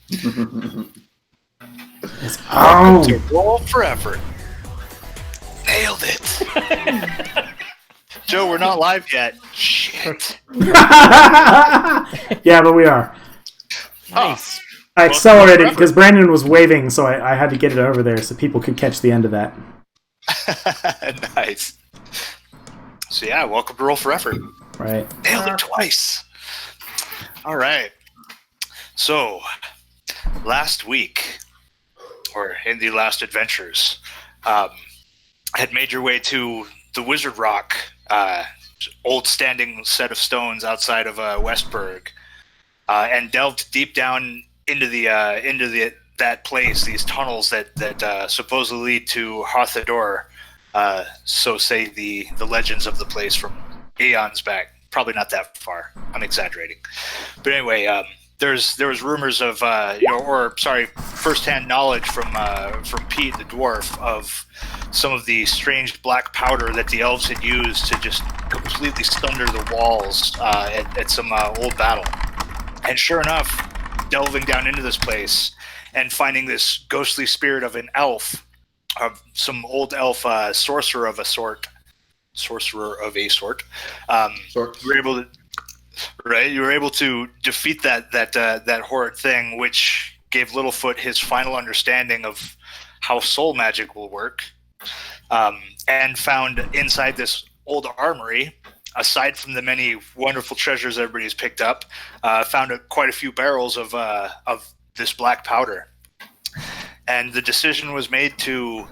It's Welcome home. to Roll for Effort. Nailed it. Joe, we're not live yet. Shit. Yeah, but we are. Nice. I Welcome accelerated to because Brandon was waving, so I had to get it over there so people could catch the end of that. Nice. So yeah, welcome to Roll for Effort. Right. Nailed it twice. All right. So, last week, or in the last adventures, had made your way to the Wizard Rock, old standing set of stones outside of Westburg, and delved deep down into that place, these tunnels that supposedly lead to Harthador. So say the legends of the place from eons back. Probably not that far. I'm exaggerating, but anyway, there was rumors of firsthand knowledge from Pete the dwarf of some of the strange black powder that the elves had used to just completely sunder the walls at some old battle. And sure enough, delving down into this place and finding this ghostly spirit of an elf, of some old elf sorcerer of a sort. You were able to defeat that horrid thing, which gave Littlefoot his final understanding of how soul magic will work, and found inside this old armory, aside from the many wonderful treasures everybody's picked up, found quite a few barrels of this black powder. And the decision was made to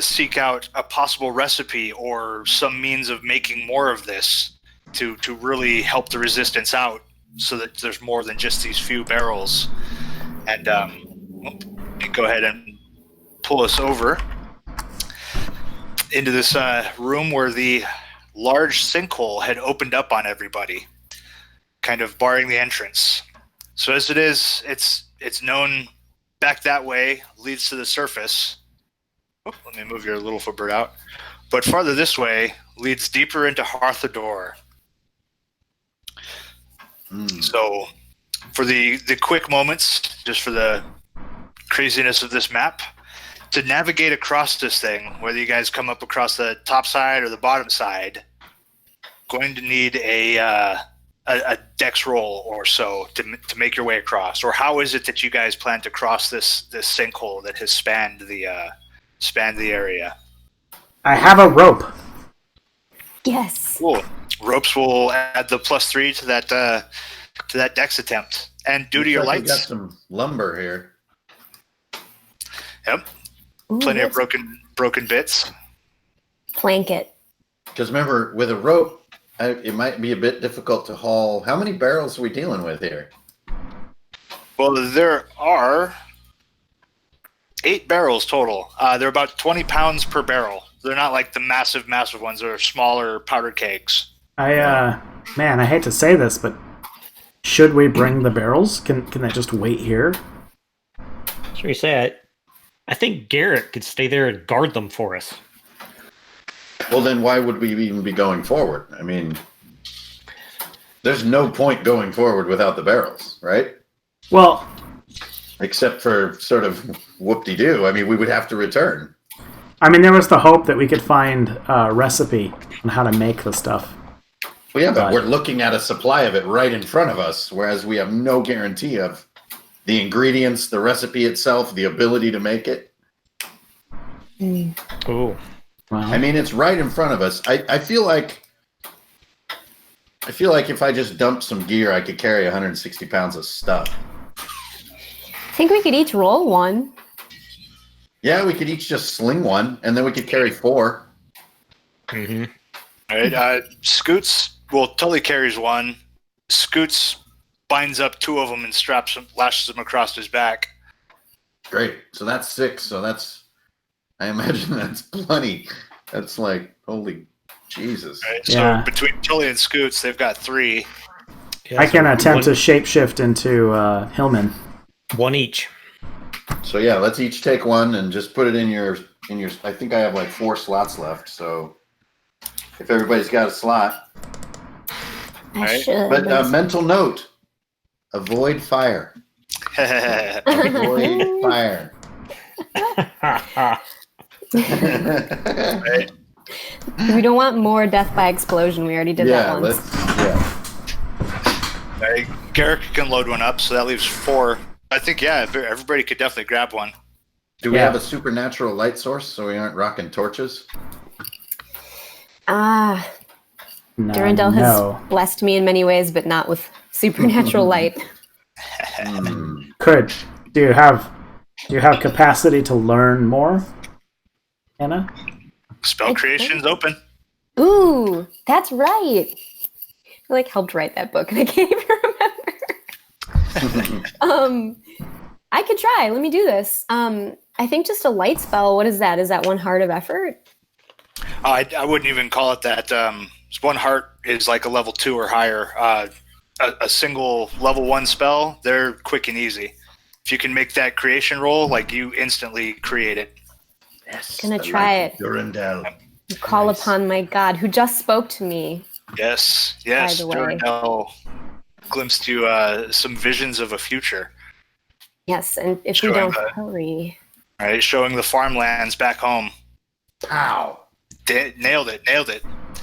seek out a possible recipe or some means of making more of this to really help the resistance out, so that there's more than just these few barrels. And go ahead and pull us over into this room where the large sinkhole had opened up on everybody, kind of barring the entrance. So as it is, it's known back that way leads to the surface. Oh, let me move your little footbird out. But farther this way leads deeper into Harthador. So for the quick moments, just for the craziness of this map, to navigate across this thing, whether you guys come up across the top side or the bottom side, going to need a dex roll or so to make your way across. Or how is it that you guys plan to cross this sinkhole that has spanned the area? I have a rope. Yes. Cool. Ropes will add the +3 to that dex attempt. And due to your We got lights, some lumber here. yep, Ooh, plenty of let's broken bits. plank it. Because remember, with a rope, it might be a bit difficult to haul. How many barrels are we dealing with here? Well, there are 8 barrels total. They're about 20 pounds per barrel. They're not like the massive ones. They're smaller powder kegs. Man, I hate to say this, but should we bring the barrels? Can they just wait here? So you say, I think Garrett could stay there and guard them for us. Well, then why would we even be going forward? I mean, there's no point going forward without the barrels, right? Well, Except for sort of whoop-de-doo. I mean, we would have to return. I mean, there was the hope that we could find a recipe on how to make the stuff. Well, yeah, but we're looking at a supply of it right in front of us, whereas we have no guarantee of the ingredients, the recipe itself, the ability to make it. Oh. Wow. I mean, it's right in front of us. I feel like if I just dumped some gear, I could carry 160 pounds of stuff. I think we could each roll one. Yeah, we could each just sling one, and then we could carry 4. Mm-hmm. All right. Scoots, Tully carries one. Scoots binds up 2 of them and lashes them across his back. Great. So that's 6. So I imagine that's plenty. That's like, holy Jesus. Right? Yeah. So between Tully and Scoots, they've got 3. Yeah, I can so attempt to shapeshift into Hillman. one each. So yeah, let's each take one and just put it in your. I think I have like 4 slots left. So if everybody's got a slot, I Right. should. but mental note: avoid fire. Avoid fire. Right? We don't want more death by explosion. We already did that once. Right. Garrick can load one up, so that leaves 4. I think, yeah, everybody could definitely grab one. Do we have a supernatural light source so we aren't rocking torches? Durandal has blessed me in many ways, but not with supernatural light. Do you have capacity to learn more, Anna? Spell creation's open. Ooh, that's right. I helped write that book, and I can't even remember. I could try. Let me do this. I think just a light spell. What is that? Is that 1 heart of effort? I wouldn't even call it that. 1 heart is like a level 2 or higher. A single level 1 spell, they're quick and easy. If you can make that creation roll, you instantly create it. Yes. Gonna try it. Durandal. Call upon my God, who just spoke to me. Yes. By the way. Durandal glimpsed you some visions of a future. Yes, and if we don't hurry. Right, showing the farmlands back home. Ow. Nailed it.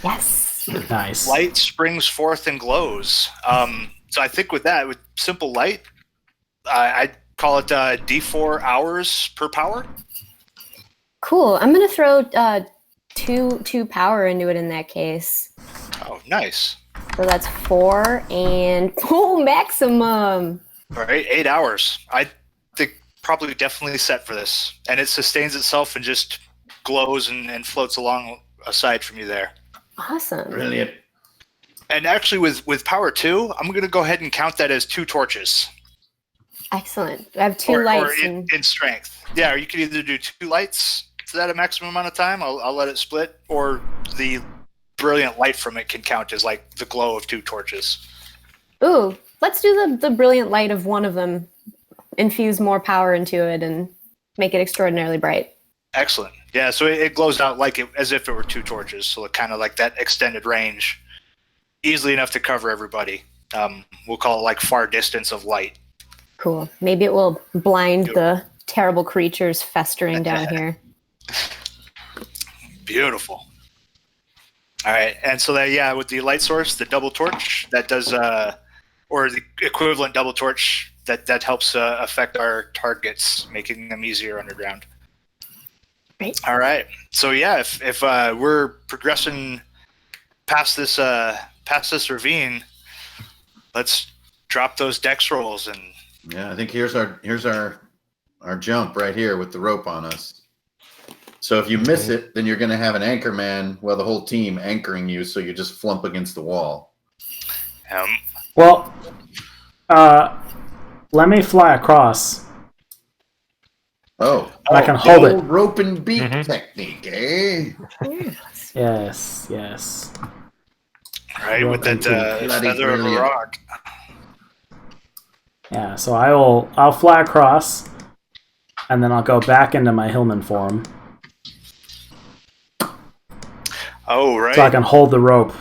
Yes. Nice. Light springs forth and glows. So I think with simple light, I'd call it D4 hours per power. Cool. I'm gonna throw two power into it in that case. Oh, nice. So that's 4 and maximum. All right, 8 hours. I think probably definitely set for this, and it sustains itself and just glows and floats along aside from you there. Awesome. Brilliant. And actually, with power 2, I'm going to go ahead and count that as 2 torches. Excellent. I have 2 lights. Or in strength. Yeah, or you could either do 2 lights for that a maximum amount of time. I'll let it split, or the brilliant light from it can count as the glow of 2 torches. Ooh, let's do the brilliant light of one of them. Infuse more power into it and make it extraordinarily bright. Excellent. Yeah, so it glows out as if it were 2 torches. So kind of like that extended range, easily enough to cover everybody. We'll call it far distance of light. Cool. Maybe it will blind the terrible creatures festering down here. Beautiful. All right, and so that with the light source, the double torch that does, or the equivalent double torch that helps affect our targets, making them easier underground. Great. All right, so if we're progressing past this ravine, let's drop those dex rolls and. Yeah, I think here's our jump right here with the rope on us. So if you miss it, then you're going to have an anchor man, the whole team anchoring you, so you just flump against the wall. Well, let me fly across. I can hold it. Rope and beak technique, eh? Yes. All right, with that feather of a rock. Yeah, so I'll fly across, and then I'll go back into my Hillman form. Oh, right. So I can hold the rope.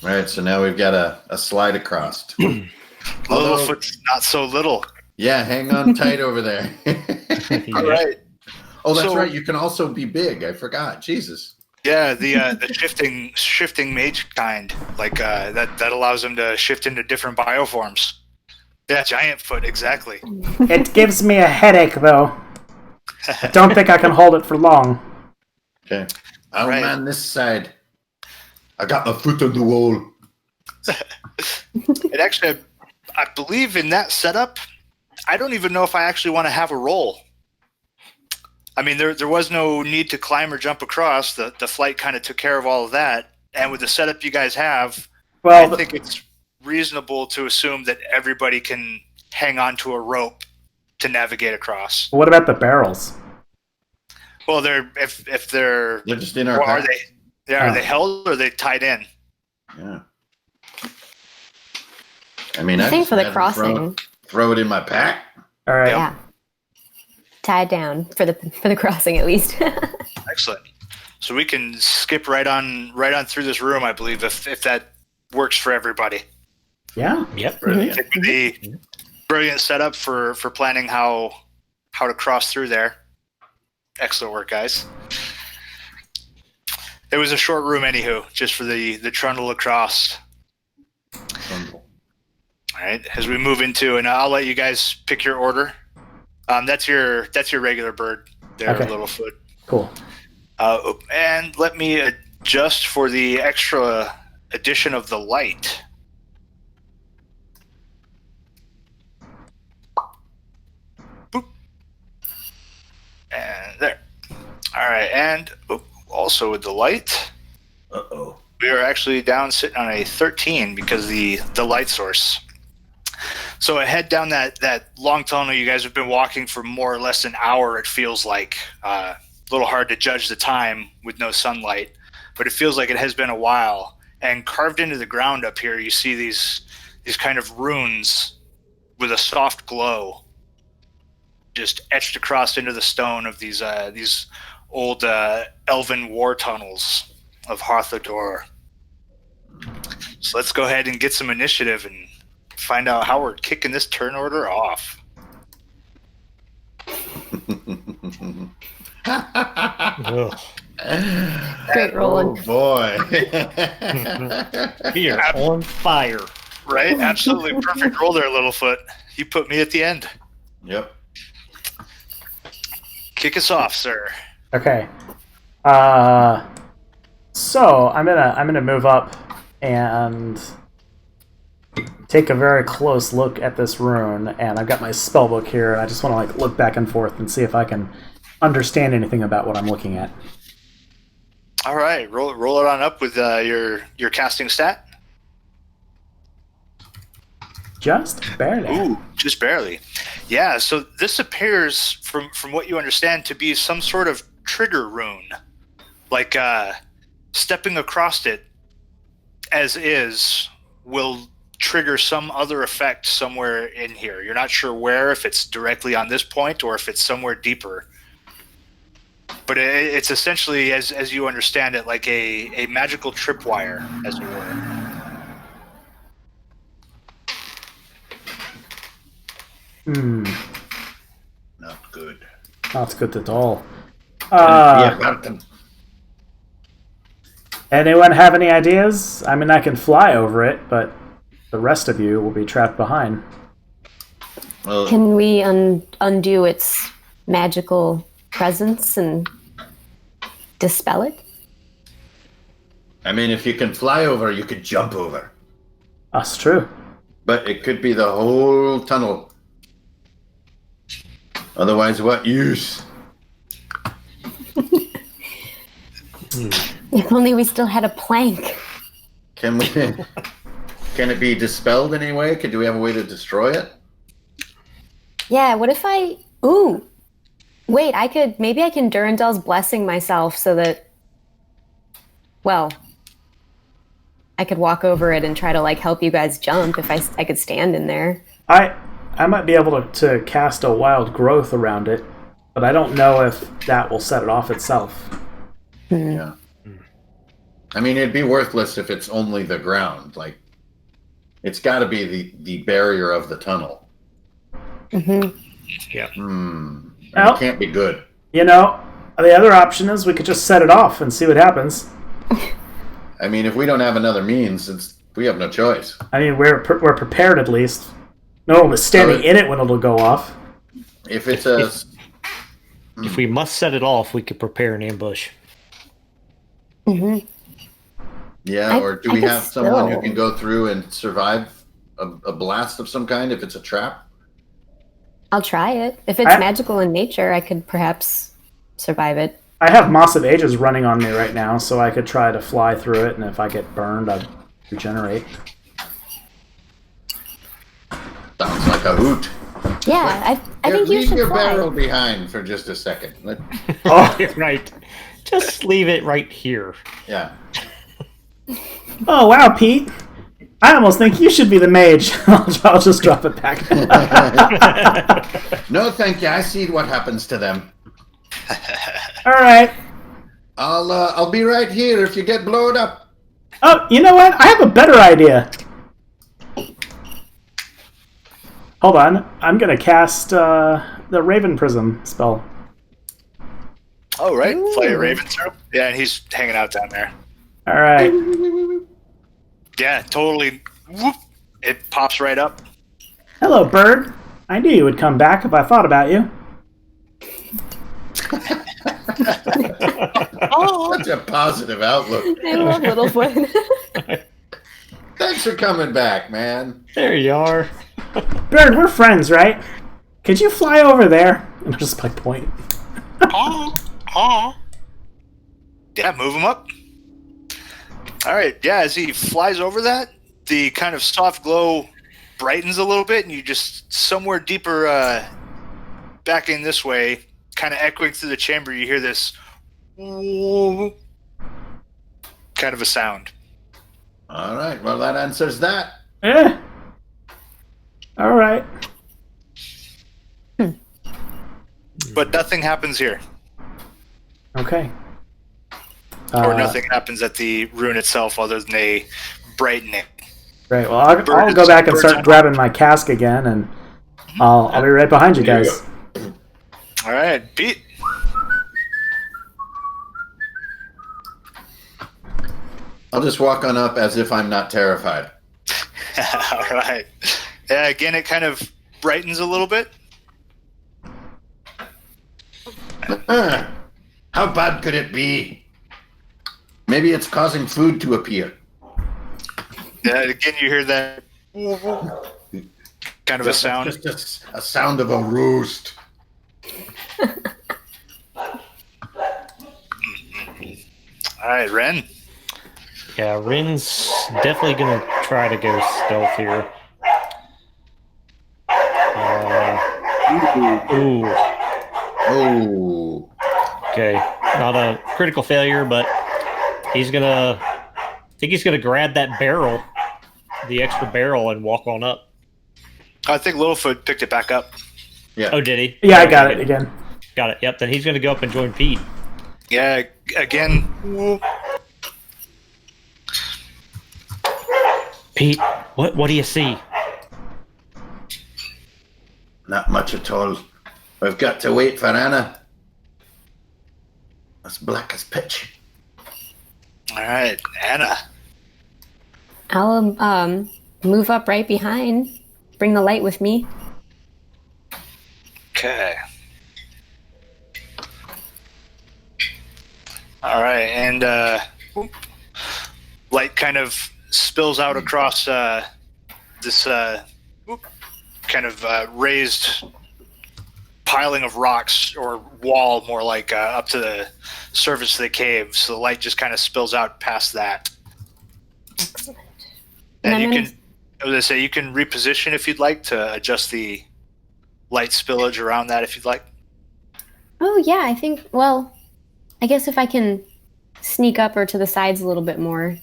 Right, so now we've got a slide across. Littlefoot's not so little. Yeah, hang on tight over there. All right. Oh, that's right. You can also be big. I forgot. Jesus. Yeah, the shifting mage kind, that allows them to shift into different bioforms. Yeah, giant foot, exactly. It gives me a headache, though. I don't think I can hold it for long. Okay. I'm on this side. I got my foot on the wall. And actually, I believe in that setup, I don't even know if I actually want to have a roll. I mean, there was no need to climb or jump across. The flight kind of took care of all of that. And with the setup you guys have, I think it's reasonable to assume that everybody can hang on to a rope to navigate across. What about the barrels? Well, they're just in our pack. Are they held or are they tied in? Yeah. I mean, I think for the crossing, throw it in my pack. All right. Yeah. Tie it down for the crossing at least. Excellent. So we can skip right on through this room, I believe, if that works for everybody. Yeah. Yep. Brilliant. Brilliant setup for planning how to cross through there. Excellent work, guys. It was a short room, anywho, just for the trundle across. All right, as we move into, and I'll let you guys pick your order. That's your regular bird there, Okay. Littlefoot. Cool. And let me adjust for the extra addition of the light. Boop. And there. All right, and also with the light. Uh-oh. We are actually down sitting on a 13 because the light source. So I head down that long tunnel. You guys have been walking for more or less an hour, it feels like. A little hard to judge the time with no sunlight, but it feels like it has been a while. And carved into the ground up here, you see these kind of runes with a soft glow just etched across into the stone of these old elven war tunnels of Harthador. So let's go ahead and get some initiative and find out how we're kicking this turn order off. Ugh. Great rolling. Oh boy. We are on fire. Right? Absolutely perfect roll there, Littlefoot. You put me at the end. Yep. Kick us off, sir. Okay. So I'm gonna move up and take a very close look at this rune, and I've got my spellbook here, and I just want to look back and forth and see if I can understand anything about what I'm looking at. All right, roll it on up with your casting stat. Just barely. Ooh, just barely. Yeah, so this appears, from what you understand, to be some sort of trigger rune. Like, stepping across it as is will trigger some other effect somewhere in here. You're not sure where, if it's directly on this point or if it's somewhere deeper. But it's essentially, as you understand it, like a magical tripwire, as it were. Not good. Not good at all. Yeah, Martin. Anyone have any ideas? I mean, I can fly over it, but the rest of you will be trapped behind. Well, Can we undo its magical presence and dispel it? I mean, if you can fly over, you could jump over. That's true. But it could be the whole tunnel. Otherwise, what use? If only we still had a plank. Can we? Can it be dispelled in any way? Do we have a way to destroy it? Yeah, what if I... Ooh! Wait, maybe I can Durandel's Blessing myself so that... Well, I could walk over it and try to, help you guys jump if I could stand in there. I might be able to cast a wild growth around it, but I don't know if that will set it off itself. Yeah. I mean, it'd be worthless if it's only the ground. It's got to be the barrier of the tunnel. Mm-hmm. Yeah. Well, It can't be good. You know, the other option is we could just set it off and see what happens. I mean, if we don't have another means, we have no choice. I mean, we're prepared at least. No one was standing in it when it'll go off. If it's a... If we must set it off, we could prepare an ambush. Mm-hmm. Yeah, or do we have someone who still- can go through and survive a blast of some kind if it's a trap? I'll try it. If it's magical in nature, I could perhaps survive it. I have Moss of Ages running on me right now, so I could try to fly through it, and if I get burned, I'd regenerate. Sounds like a hoot. Yeah, I think you leave should your fly. barrel behind for just a second. Oh, Right. Just leave it right here. Yeah. oh wow, Pete. I almost think you should be the mage. I'll just drop it back. No, thank you. I see what happens to them. All right. I'll be right here if you get blown up. Oh, you know what? I have a better idea. Hold on. I'm going to cast the Raven Prism spell. Oh, right. Fly a Ooh. raven through. Yeah, and he's hanging out down there. All right. Yeah, totally. Whoop. It pops right up. Hello, bird. I knew you would come back if I thought about you. Such a positive outlook. I love Littlefoot. Thanks for coming back, man. There you are. Bird, we're friends, right? Could you fly over there? And I'll just like point. Yeah, move him up. All right. Yeah, as he flies over that, the kind of soft glow brightens a little bit, and you just somewhere deeper back in this way, kind of echoing through the chamber, you hear this kind of a sound. All right. Well, that answers that. All right. But nothing happens here. Okay. Or nothing happens at the rune itself other than a brightening. Right. Well, I'll go back and start grabbing my cask again, and I'll be right behind you There you guys. All right, Pete. I'll just walk on up as if I'm not terrified. All right. Yeah, again, it kind of brightens a little bit. How bad could it be? Maybe it's causing food to appear. Yeah, again, you hear that kind of a sound. Just a sound of a roost. All right, Ren. Yeah, Rin's definitely gonna try to go stealth here. Ooh. Oh. Okay. Not a critical failure, but he's gonna. I think he's gonna grab that barrel, the extra barrel, and walk on up. I think Littlefoot picked it back up. Yeah. Oh, did he? Yeah, I got it again. Got it. Yep. Then he's gonna go up and join Pete. Yeah, again. Pete, what do you see? Not much at all. We've got to wait for Anna. As black as pitch. All right, Anna. I'll move up right behind. Bring the light with me. Okay. All right, and light kind of spills out across this kind of raised piling of rocks, or wall more like, up to the surface of the cave. So the light just kind of spills out past that. Excellent. And you I'm can, I was gonna say, you can reposition if you'd like to adjust the light spillage around that if you'd like. Oh yeah, I think. Well, I guess if I can sneak up or to the sides a little bit more.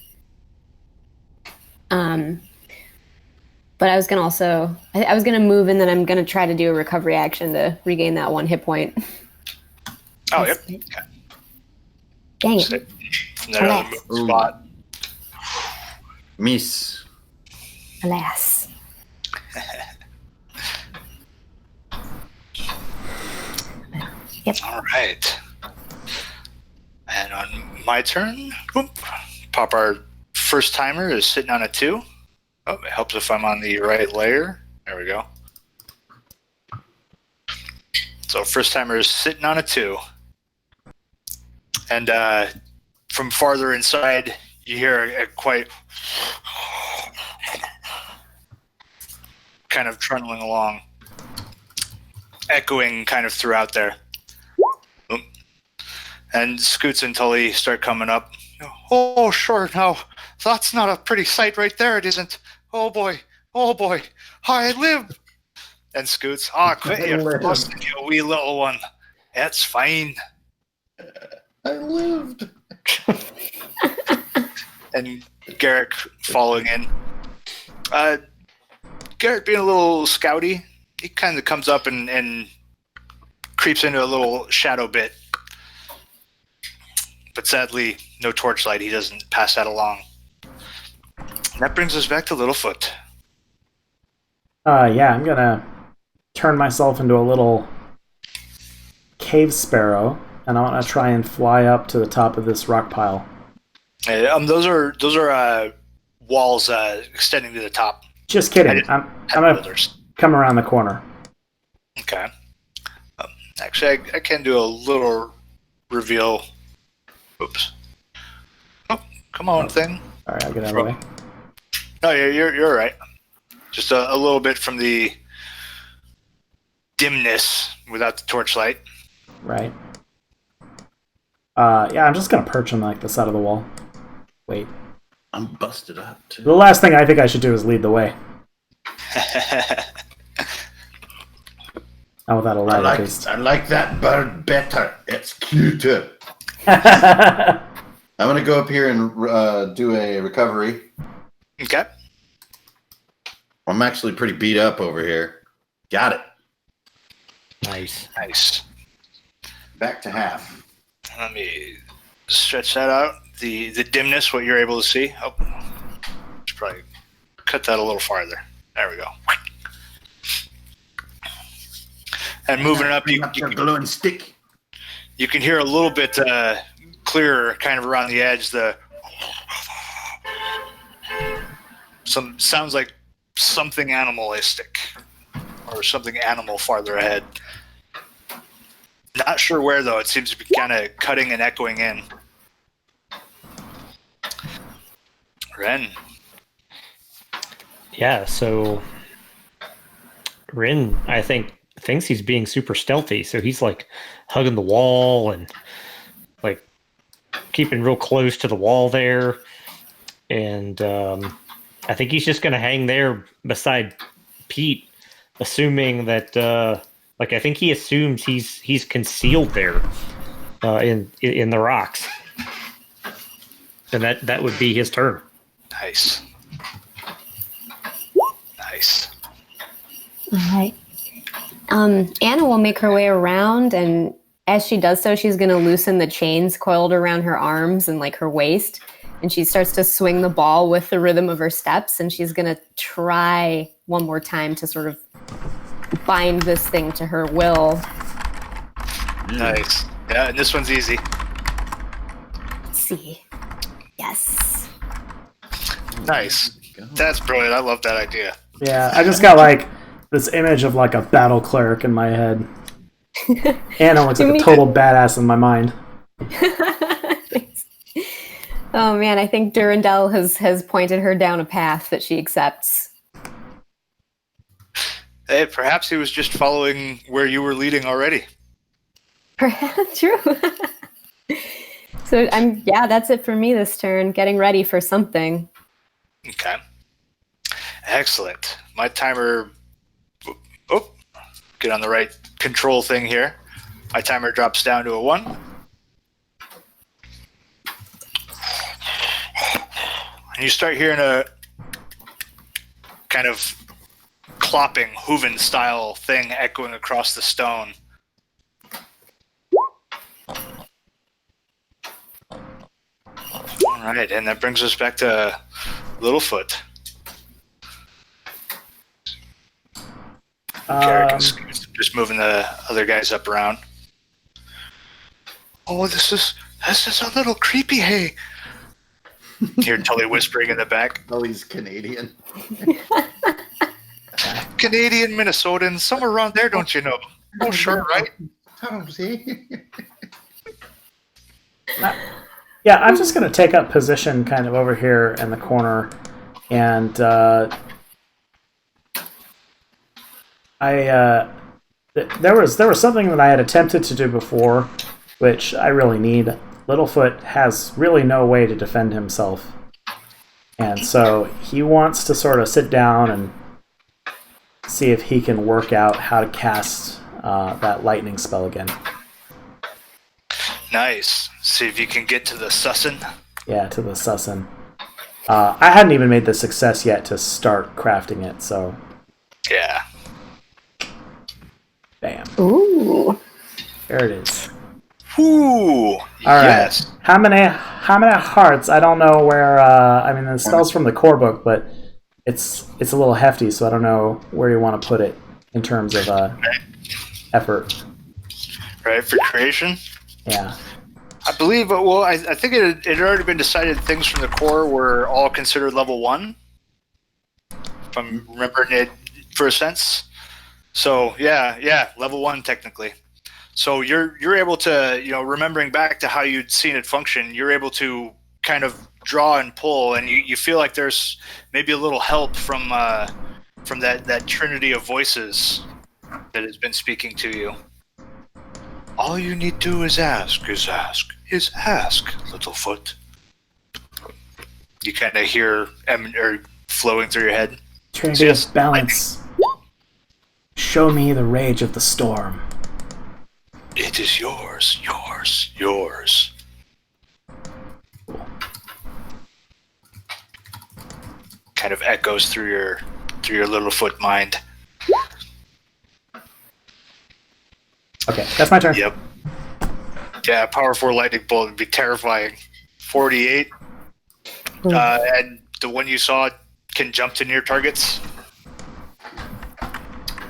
But I was gonna also. I was gonna move, and then I'm gonna try to do a recovery action to regain that 1 hit point. Oh, yep. Dang Sit it! from that other Relax. spot. Miss. Alas. All right. And on my turn, whoop, pop our first timer is sitting on a 2. Oh, it helps if I'm on the right layer. There we go. So first timer is sitting on a 2. And from farther inside, you hear a quite kind of trundling along, echoing kind of throughout there. And Scoots and Tully start coming up. Oh, sure, no, that's not a pretty sight right there, it isn't. Oh boy, I live. And Scoots, quit your fussing, you wee little one. That's fine. I lived. And Garrick following in. Garrick being a little scouty, he kind of comes up and creeps into a little shadow bit. But sadly, no torchlight. He doesn't pass that along. And that brings us back to Littlefoot. Yeah, I'm gonna turn myself into a little cave sparrow, and I want to try and fly up to the top of this rock pile. Those are walls extending to the top. Just kidding. I'm gonna Builders. come around the corner. Okay. Actually, I can do a little reveal. Oops. Oh, come on, thing. Sorry, I'll get out of the way. No, you're right. Just a little bit from the dimness without the torchlight. Right. Yeah, I'm just gonna perch on like the side of the wall. Wait. I'm busted up too. The last thing I think I should do is lead the way. Not without a light, at least. I like that bird better. It's cuter. Yeah, I'm gonna go up here and do a recovery. Okay. I'm actually pretty beat up over here. Got it. Nice. Nice. Back to half. Let me stretch that out. The dimness, what you're able to see. Oh, should probably cut that a little farther. There we go. And moving it up, you your glowing stick. You can hear a little bit clearer, kind of around the edge. Some sounds like something animalistic, or something animal farther ahead. Not sure where though. It seems to be kind of cutting and echoing in. Ren. Yeah, so Rin, I think, thinks he's being super stealthy, so he's like hugging the wall and like keeping real close to the wall there. And I think he's just gonna hang there beside Pete, assuming that I think he assumes he's concealed there in the rocks. And that would be his turn. Nice. Nice. All right. Anna will make her way around, and as she does so, she's going to loosen the chains coiled around her arms and like her waist, and she starts to swing the ball with the rhythm of her steps, and she's going to try one more time to sort of bind this thing to her will. Nice. Yeah, and this one's easy. Let's see. Yes. Nice. That's brilliant. I love that idea. I just got like this image of like a battle cleric in my head. Anna looks like a total badass in my mind. Oh man, I think Durandal has pointed her down a path that she accepts. Hey, perhaps he was just following where you were leading already. Perhaps true. So that's it for me this turn. Getting ready for something. Okay. Excellent. My timer. Oh, get on the right control thing here. My timer drops down to a 1. And you start hearing a kind of clopping, Hooven style thing echoing across the stone. All right, and that brings us back to Littlefoot. Garrick is just moving the other guys up around. Oh, this is a little creepy, hey. Hear Tully whispering in the back. Oh, he's Canadian. Canadian, Minnesotan, somewhere around there, don't you know? Oh, sure, right? Yeah, I'm just going to take up position kind of over here in the corner, and there was something that I had attempted to do before, which I really need. Littlefoot has really no way to defend himself, and so he wants to sort of sit down and see if he can work out how to cast that lightning spell again. Nice. See if you can get to the Sussin. Yeah, to the Sussin. I hadn't even made the success yet to start crafting it, so... Yeah. Bam. Ooh. There it is. Ooh. All right. Yes. How many hearts? I don't know where... I mean, the spell's from the core book, but it's a little hefty, so I don't know where you want to put it in terms of effort. Right, for creation. Yeah. I believe, well, I think it had already been decided things from the core were all considered level 1. If I'm remembering it for a sense. So, yeah, level 1 technically. So you're able to, remembering back to how you'd seen it function, you're able to kind of draw and pull, and you feel like there's maybe a little help from that trinity of voices that has been speaking to you. All you need to do is ask, Littlefoot. You kind of hear flowing through your head. Trinity of balance. Show me the rage of the storm. It is yours, yours, yours. Kind of echoes through your Littlefoot mind. Okay, that's my turn. Yep. Yeah, Power 4 Lightning Bolt would be terrifying. 48. And the one you saw can jump to near targets.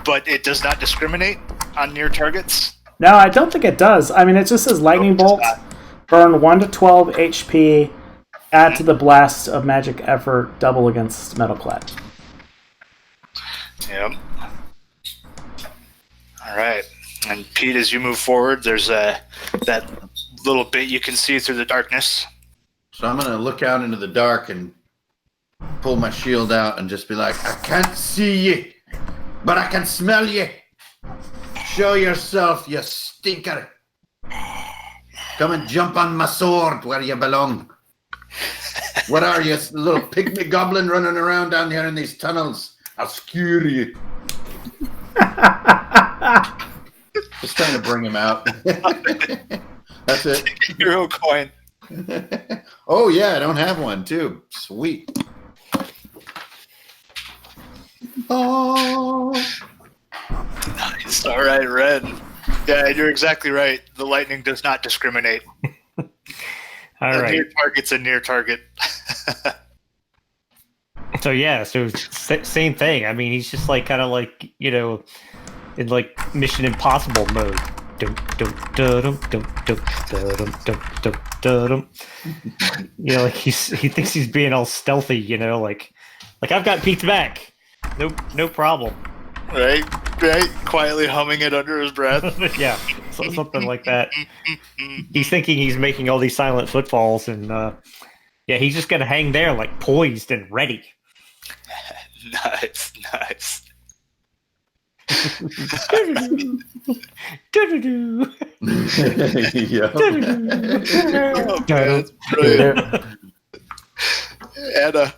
But it does not discriminate on near targets. No, I don't think it does. I mean, it just says lightning bolt, burn 1 to 12 HP, add to the blast of magic effort, double against metalclad. Yep. All right. And Pete, as you move forward, there's that little bit you can see through the darkness. So I'm going to look out into the dark and pull my shield out and just be like, I can't see you, but I can smell you. Show yourself, you stinker. Come and jump on my sword where you belong. What are you, little pygmy goblin running around down here in these tunnels? I'll skewer you. Just trying to bring him out. That's it. Hero coin. Oh, yeah, I don't have one, too. Sweet. Oh. Nice. All right, Red. Yeah, you're exactly right. The lightning does not discriminate. All right. Near target's a near target. So yeah, so same thing. I mean, he's just like kind of like in like Mission Impossible mode. Like he thinks he's being all stealthy. Like I've got Pete's back. No problem. Right. Quietly humming it under his breath. Yeah, something like that. He's thinking he's making all these silent footfalls, and he's just gonna hang there like poised and ready. Nice. Yeah. Oh, man, that's brilliant. Anna.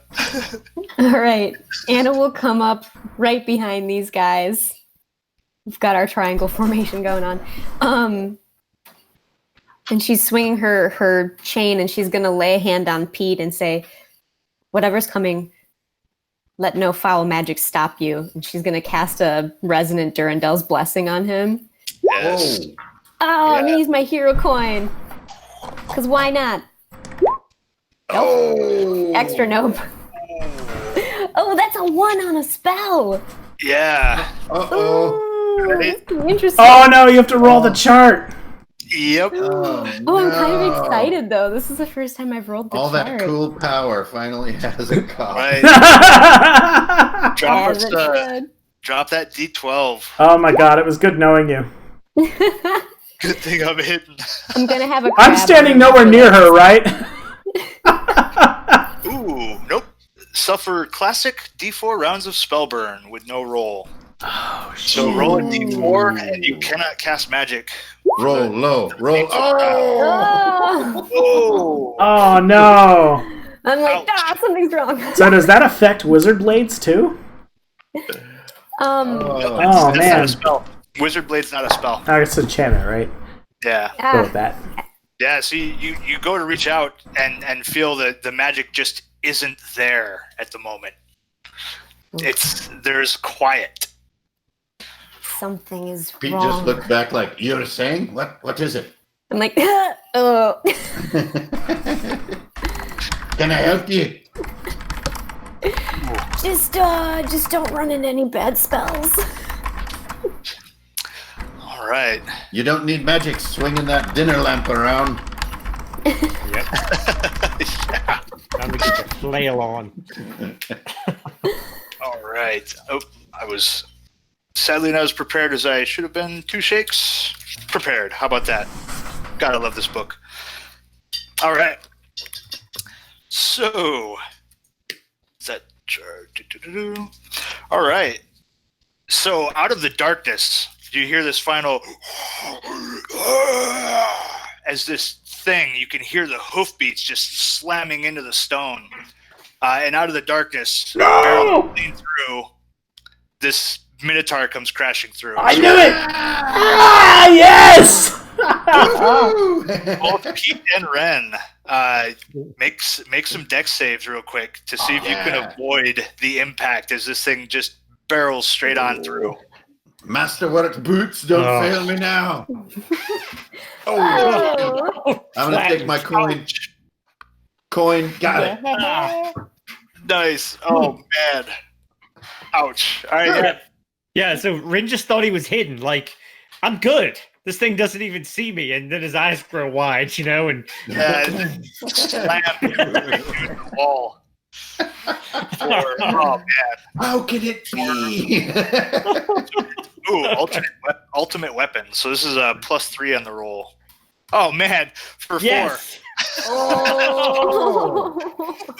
All right. Anna will come up right behind these guys. We've got our triangle formation going on. And she's swinging her chain, and she's going to lay a hand on Pete and say, whatever's coming, let no foul magic stop you. And she's going to cast a resonant Durandel's blessing on him. Yes. Oh, I'm going to use my hero coin. Because why not? Oh. Extra nope. Oh, that's a 1 on a spell. Yeah. Uh-oh. Ooh, that's interesting. Oh no, you have to roll the chart. Yep. Oh, I'm kind of excited though. This is the first time I've rolled the All chart. that cool power finally has a cost. Right. As it should. Drop that D12. Oh my god, it was good knowing you. Good thing I'm hidden. I'm gonna have a. I'm crab standing on nowhere my near list. her, right? Ooh, nope. Suffer classic D4 rounds of spell burn with no roll. Oh, So roll a D4 and you cannot cast magic. Roll low. Roll. Oh. Oh, Oh. Oh no. I'm like, something's wrong. So does that affect wizard blades too? Oh, It's man. not a spell. Wizard Blade's not a spell. Oh, it's enchantment, right? Yeah. Go with that. Yeah, so you go to reach out and feel that the magic just isn't there at the moment. There's quiet. Something is Pete wrong. just looked back like, you're saying? What is it? I'm like, oh. Can I help you? Just don't run into any bad spells. All right. You don't need magic swinging that dinner lamp around. Yep. Yeah. Time to get the flail on. All right. Oh, I was sadly not as prepared as I should have been. 2 shakes. Prepared. How about that? Gotta love this book. All right. So, is that all right. So, out of the darkness, do you hear this final as this thing? You can hear the hoofbeats just slamming into the stone, and out of the darkness, barrel leaning through, this minotaur comes crashing through. I knew it! Ah, yes! Both Pete and Ren make some dex saves real quick to see if you can avoid the impact as this thing just barrels straight on through. Masterwork boots, don't fail me now. I'm gonna take my coin. Coin, got it. Nice. Oh man. Ouch. All right. Yeah, so Rin just thought he was hidden. Like, I'm good. This thing doesn't even see me. And then his eyes grow wide, you know, and Slam into the wall. Oh man. How can it be? Ooh, ultimate weapon. So this is a +3 on the roll. Oh man, for 4. yes. Oh,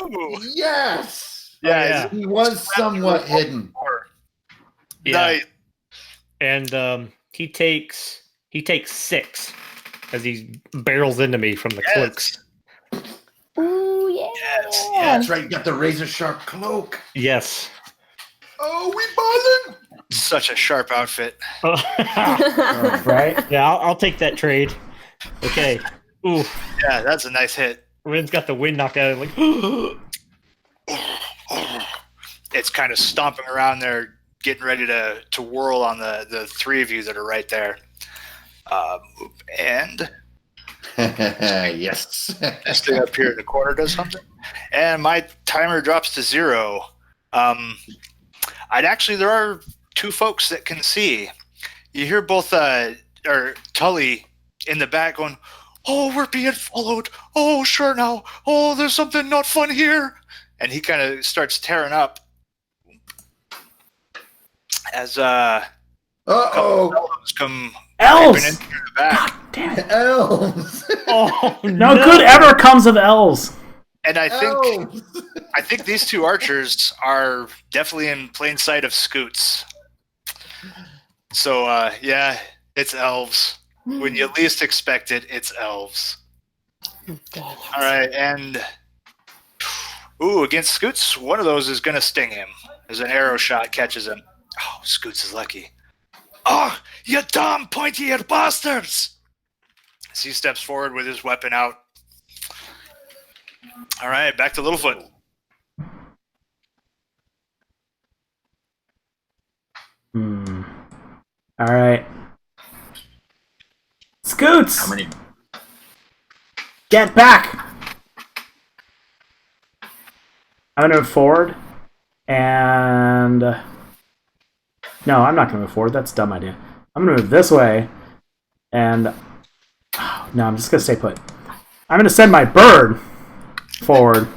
Ooh. yes. Yeah, He was somewhat hidden. 4. Yeah. Nice. And he takes 6 as he barrels into me from the cloaks. Ooh, yeah. Yes. Yeah, that's right. You got the razor sharp cloak. Yes. Oh, we ballin'. Such a sharp outfit. Right? Yeah, I'll take that trade. Okay. Ooh, Yeah, that's a nice hit. Rin's got the wind knocked out of him. Like, It's kind of stomping around there, getting ready to whirl on the 3 of you that are right there. And Yes. this thing up here in the corner does something. And my timer drops to 0. There are 2 folks that can see. You hear both or Tully in the back going, "Oh, we're being followed. Oh, sure now. Oh, there's something not fun here." And he kind of starts tearing up as Uh-oh. elves come Elves! creeping into the back. Damn it. Elves. oh, No good ever comes of elves. And I think Elves. I think these 2 archers are definitely in plain sight of Scoots. So yeah, it's elves. When you least expect it, it's elves. All right, and against Scoots, one of those is going to sting him as an arrow shot catches him. Oh, Scoots is lucky. Oh, you dumb pointy-eared bastards! As he steps forward with his weapon out. All right, back to Littlefoot. All right. Scoots! How many? Get back! I'm going to move forward. And... No, I'm not going to move forward. That's a dumb idea. I'm going to move this way. And... No, I'm just going to stay put. I'm going to send my bird forward.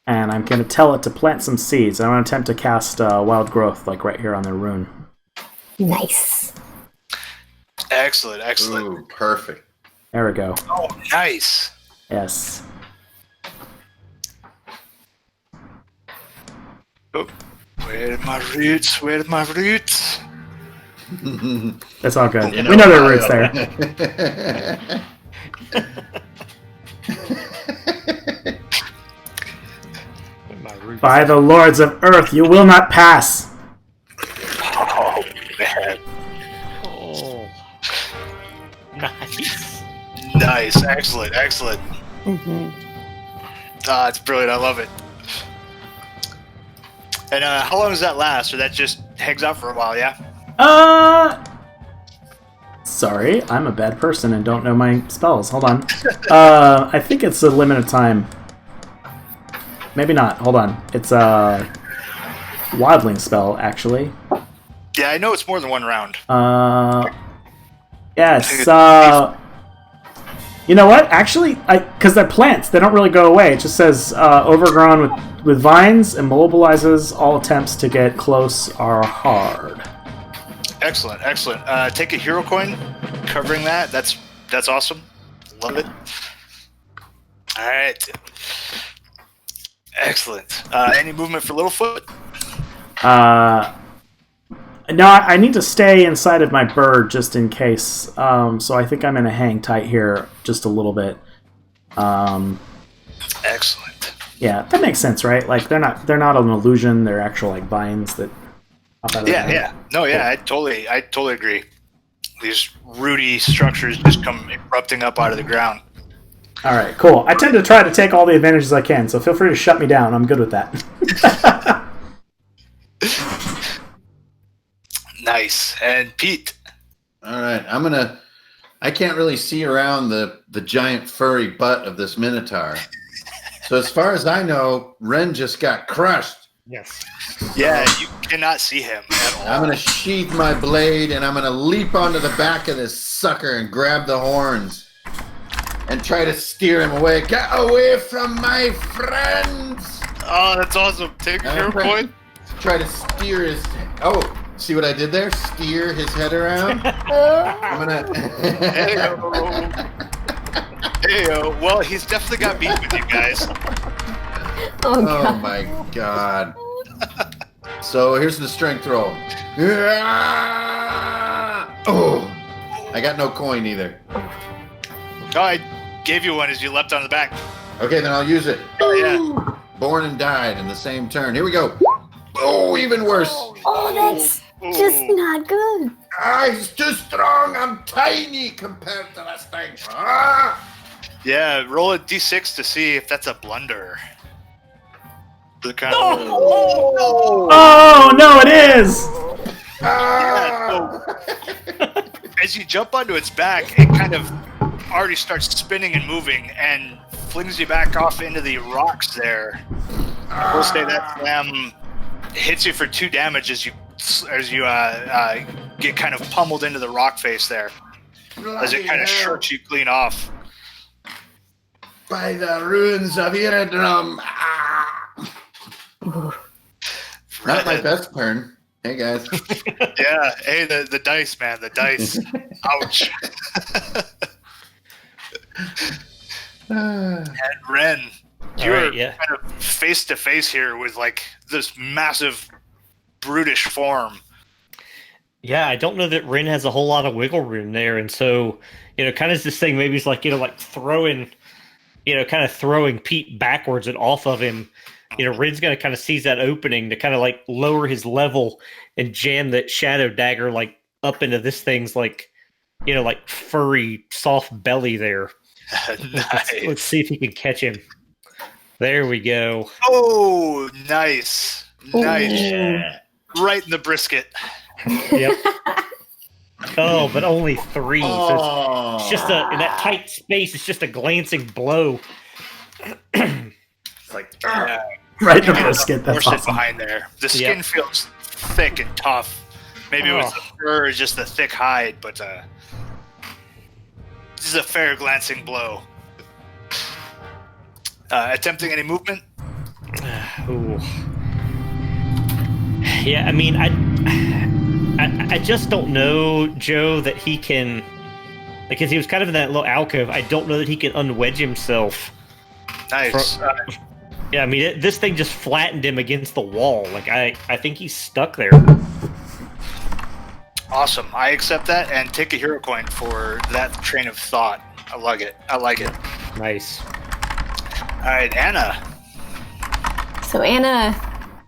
And I'm going to tell it to plant some seeds. I'm going to attempt to cast Wild Growth, like right here on their rune. Nice. Excellent, excellent. Ooh, perfect. There we go. Oh, nice. Yes. Oh, where are my roots? Where are my roots? That's all good. In We know there are Ohio. roots there. By the lords of earth, you will not pass. Oh, man. Oh. Nice. Nice. Excellent, excellent. Mm-hmm. It's brilliant. I love it. And how long does that last? Or that just hangs out for a while, yeah? Sorry, I'm a bad person and don't know my spells. Hold on. I think it's a limited time. maybe not. Hold on. It's a wildling spell, actually. Yeah, I know it's more than one round. Yeah, it's you know what? Actually, because they're plants, they don't really go away. It just says overgrown with vines, immobilizes. All attempts to get close are hard. Excellent. Take a hero coin, covering that. That's awesome. Love it. All right. Excellent. Any movement for Littlefoot? No, I need to stay inside of my bird just in case. So I think I'm going to hang tight here just a little bit. Excellent. Yeah, that makes sense, right? Like they're not an illusion. They're actual like vines that pop out of the ground. Yeah. No, yeah, I totally agree. These rooty structures just come erupting up out of the ground. All right, cool. I tend to try to take all the advantages I can, so feel free to shut me down. I'm good with that. Nice. And Pete. All right, I can't really see around the giant furry butt of this minotaur. So as far as I know, Ren just got crushed. Yes. Yeah, you cannot see him at all. I'm going to sheath my blade, and I'm going to leap onto the back of this sucker and grab the horns and try to steer him away. Get away from my friends! Oh, that's awesome. Take a hero coin. Try to steer his... Oh, see what I did there? Steer his head around. I'm going to... Heyo. Well, he's definitely got beat with you guys. Oh my god. So here's the strength roll. Oh, I got no coin either. Oh, I gave you one as you leapt on the back. Okay, then I'll use it. Oh, yeah. Born and died in the same turn. Here we go. Oh, even worse. Oh, that's just not good. He's too strong. I'm tiny compared to this thing. Yeah, roll a d6 to see if that's a blunder. Oh no, it is! Yeah, so as you jump onto its back, it kind of already starts spinning and moving and flings you back off into the rocks there. We'll say that slam hits you for 2 damage as you get kind of pummeled into the rock face there. As it kind of shirks you clean off. By the ruins of Iridrum. Not my best turn. Hey guys. Yeah, hey, the dice, man, the dice. Ouch. And Ren, you're kind of face to face here with like this massive brutish form. Yeah, I don't know that Ren has a whole lot of wiggle room there, and so kind of this thing. Maybe it's like like throwing, kind of throwing Pete backwards and off of him. Ren's going to kind of seize that opening to kind of like lower his level and jam that shadow dagger like up into this thing's like, like furry soft belly there. Nice. Let's see if he can catch him. There we go. Oh, nice. Nice. Yeah. Right in the brisket. Yep. Oh, but only 3. So it's just in that tight space, it's just a glancing blow. It's like right in the brisket. That's awesome. Behind there. The skin feels thick and tough. Maybe it was the fur or just the thick hide, but this is a fair glancing blow. Attempting any movement? Ooh. Yeah, I mean, I just don't know, Joe, that he can, because he was kind of in that little alcove. I don't know that he can unwedge himself. Nice. Yeah, I mean, this thing just flattened him against the wall. Like, I think he's stuck there. Awesome. I accept that and take a hero coin for that train of thought. I like it. Nice. All right, Anna. So Anna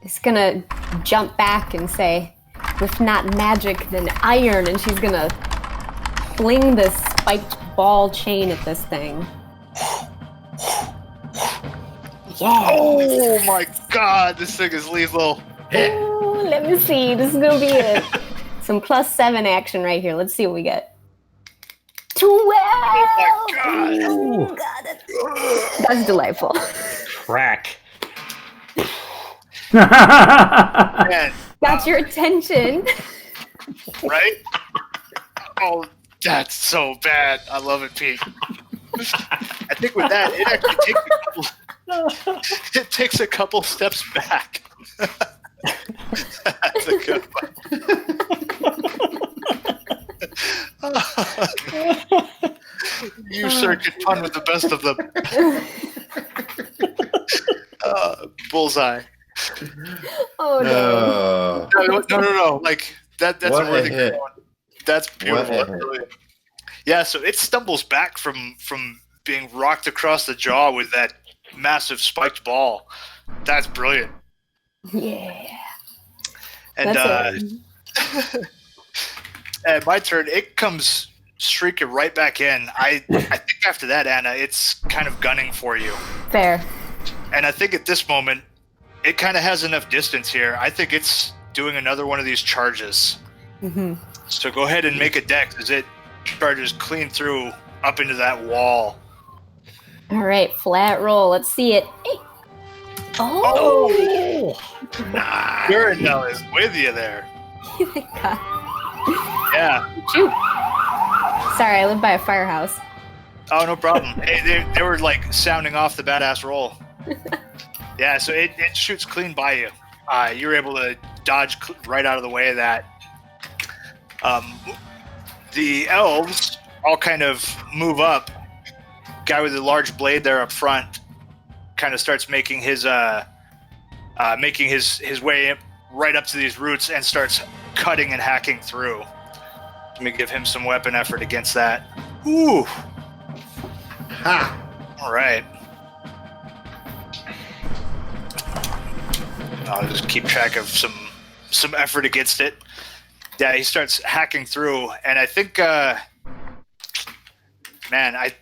is going to jump back and say, if not magic, then iron, and she's going to fling this spiked ball chain at this thing. Yeah. Oh my god, this thing is lethal. Ooh, let me see. This is going to be some +7 action right here. Let's see what we get. 12! Oh my god. Oh, god. That's delightful. Crack. Man, Got your attention. right? Oh, that's so bad. I love it, Pete. I think with that, it actually takes a couple steps back. That's a good one. You sir could pun with the best of them. Bullseye. Oh no. No. Like that's What a a worthy hit. one. That's beautiful. What a That's hit. brilliant. Yeah, so it stumbles back from being rocked across the jaw with that massive spiked ball. That's brilliant. Yeah. And That's it. at my turn, it comes shrieking right back in. I think after that, Anna, it's kind of gunning for you. Fair. And I think at this moment, it kind of has enough distance here. I think it's doing another one of these charges. Mm-hmm. So go ahead and make a dex as it charges clean through up into that wall. All right, flat roll. Let's see it. Hey. Oh! Mirandel is with you there. God. Yeah. Shoot. Sorry, I live by a firehouse. Oh, no problem. Hey, they were like sounding off the badass roll. Yeah, so it shoots clean by you. You're able to dodge right out of the way of that. The elves all kind of move up. Guy with the large blade there up front kind of starts making his way right up to these roots and starts cutting and hacking through. Let me give him some weapon effort against that. Ooh. Ha! All right. I'll just keep track of some effort against it. Yeah, he starts hacking through, and I think, man, I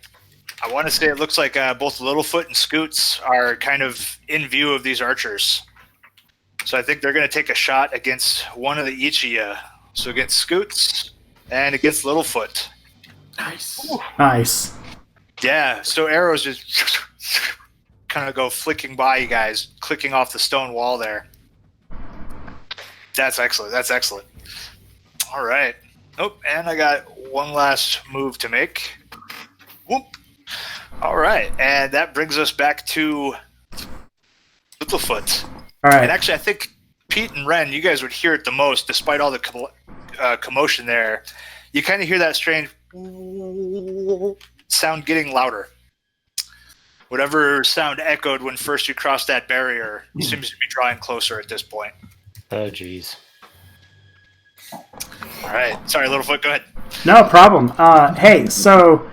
want to say it looks like both Littlefoot and Scoots are kind of in view of these archers. So I think they're going to take a shot against one of the each of you. So against Scoots and against Littlefoot. Nice. Nice. Yeah, so arrows just kind of go flicking by you guys, clicking off the stone wall there. That's excellent. That's excellent. All right. Oh, and I got one last move to make. Whoop. All right, and that brings us back to Littlefoot. All right. And actually, I think Pete and Ren, you guys would hear it the most, despite all the commotion there. You kind of hear that strange sound getting louder. Whatever sound echoed when first you crossed that barrier seems to be drawing closer at this point. Oh, jeez. All right. Sorry, Littlefoot, go ahead. No problem. Hey, so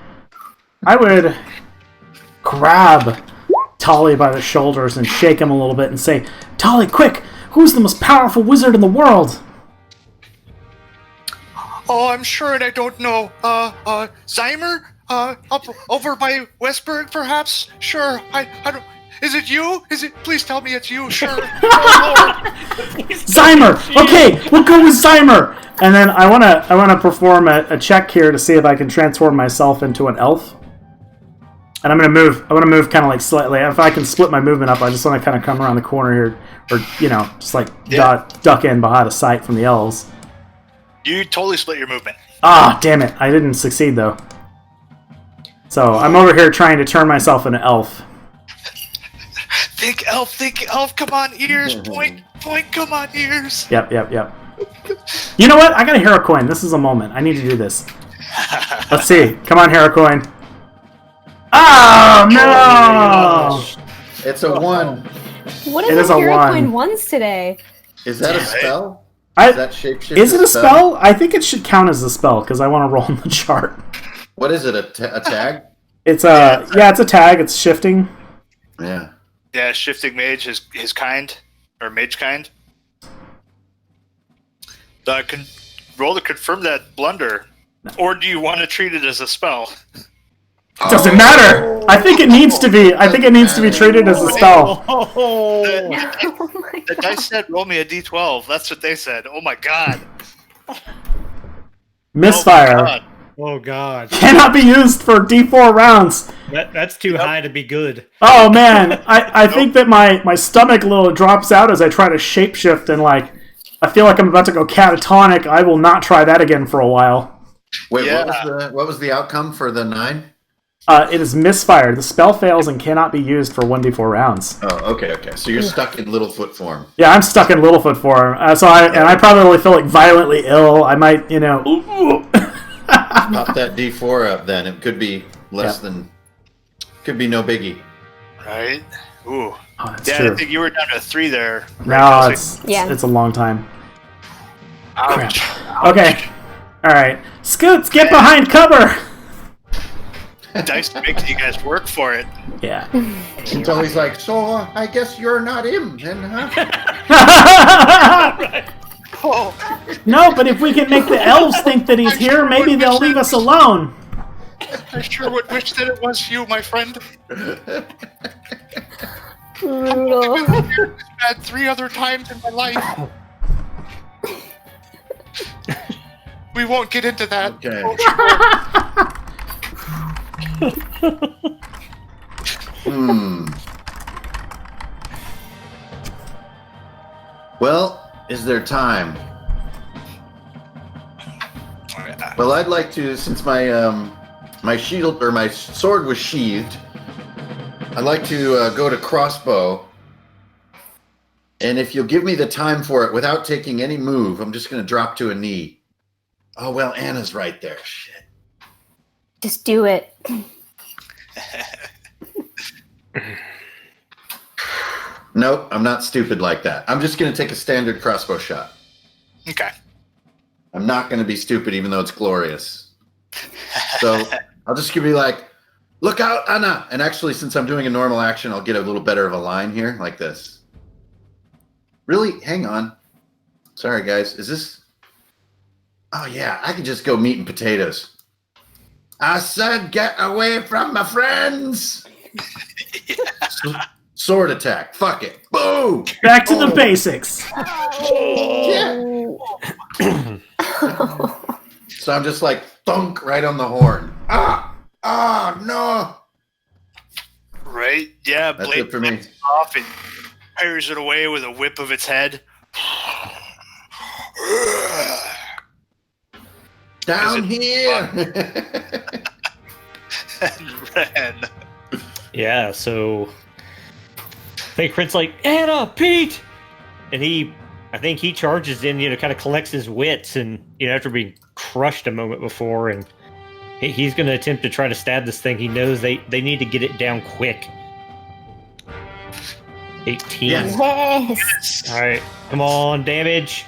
I would grab Tolly by the shoulders and shake him a little bit and say, Tolly, quick! Who's the most powerful wizard in the world? Oh, I'm sure, and I don't know. Zymer? Up over by Westburg, perhaps? Sure. I don't. Is it you? Is it? Please tell me it's you. Sure. Zymer! Okay, we'll go with Zymer! And then I wanna perform a check here to see if I can transform myself into an elf. And I wanna move kind of like slightly. If I can split my movement up, I just wanna kind of come around the corner here, or just like duck in behind a sight from the elves. You totally split your movement. Ah, damn it! I didn't succeed though. So I'm over here trying to turn myself into elf. Think elf, come on, ears, point, come on, ears. Yep. You know what? I got a hero coin. This is a moment. I need to do this. Let's see. Come on, hero coin. Oh, no! It's a 1. What It is is a a hero one. coin ones today? Is that a spell? Is that shapeshift Is it a spell? I think it should count as a spell because I want to roll in the chart. What is it? A tag? It's a it's a tag. It's shifting. Yeah. Yeah, shifting mage, his kind, or mage kind. Roll to confirm that blunder, or do you want to treat it as a spell? Doesn't matter. I think it needs to be. I think it needs to be treated as a spell. Oh, Oh my The dice said, "Roll me a d12." That's what they said. Oh my god! Misfire. Oh my God. Oh god, Cannot be used for D4 rounds. that's too high to be good. Oh man, I think that my stomach a little drops out as I try to shapeshift and like I feel like I'm about to go catatonic. I will not try that again for a while. Wait, Yeah. what was the outcome for the 9? It is misfired. The spell fails and cannot be used for 1d4 rounds. Oh, okay. So you're stuck in Littlefoot form. Yeah, I'm stuck in Littlefoot form. I probably feel like violently ill. I might, Pop that D4 up then. It could be less than... Could be no biggie. Right? Ooh. Oh, that's Yeah, true. I think you were down to 3 there. No, Kelsey? it's a long time. Ouch. Okay. Alright. Scoots, get behind cover! Dice making you guys work for it. Yeah. Until he's like, so I guess you're not him then, huh? Oh, No, but if we can make the elves think that he's here, maybe they'll leave us alone. I sure would wish that it was you, my friend. Brutal. I've had 3 other times in my life. We won't get into that. Okay. Well, is there time? Well, I'd like to, since my shield or my sword was sheathed, I'd like to go to crossbow. And if you'll give me the time for it without taking any move, I'm just going to drop to a knee. Oh, well, Anna's right there. Shit. Just do it. Nope, I'm not stupid like that. I'm just going to take a standard crossbow shot. Okay. I'm not going to be stupid even though it's glorious. So I'll just be like, look out, Anna. And actually, since I'm doing a normal action, I'll get a little better of a line here, like this. Really? Hang on. Sorry, guys. Is this... Oh, yeah, I can just go meat and potatoes. I said get away from my friends. Sword attack. Fuck it. Boom. Back to the basics. Yeah. So I'm just like thunk right on the horn. No. Right? Yeah, That's blade it for me. flips off and fires it away with a whip of its head. Down here. And ran. Yeah, so I think Prince's like, Anna, Pete! And I think he charges in, kind of collects his wits, and, after being crushed a moment before, and he's going to attempt to try to stab this thing. He knows they need to get it down quick. 18. Yes. Yes. All right, come on, damage.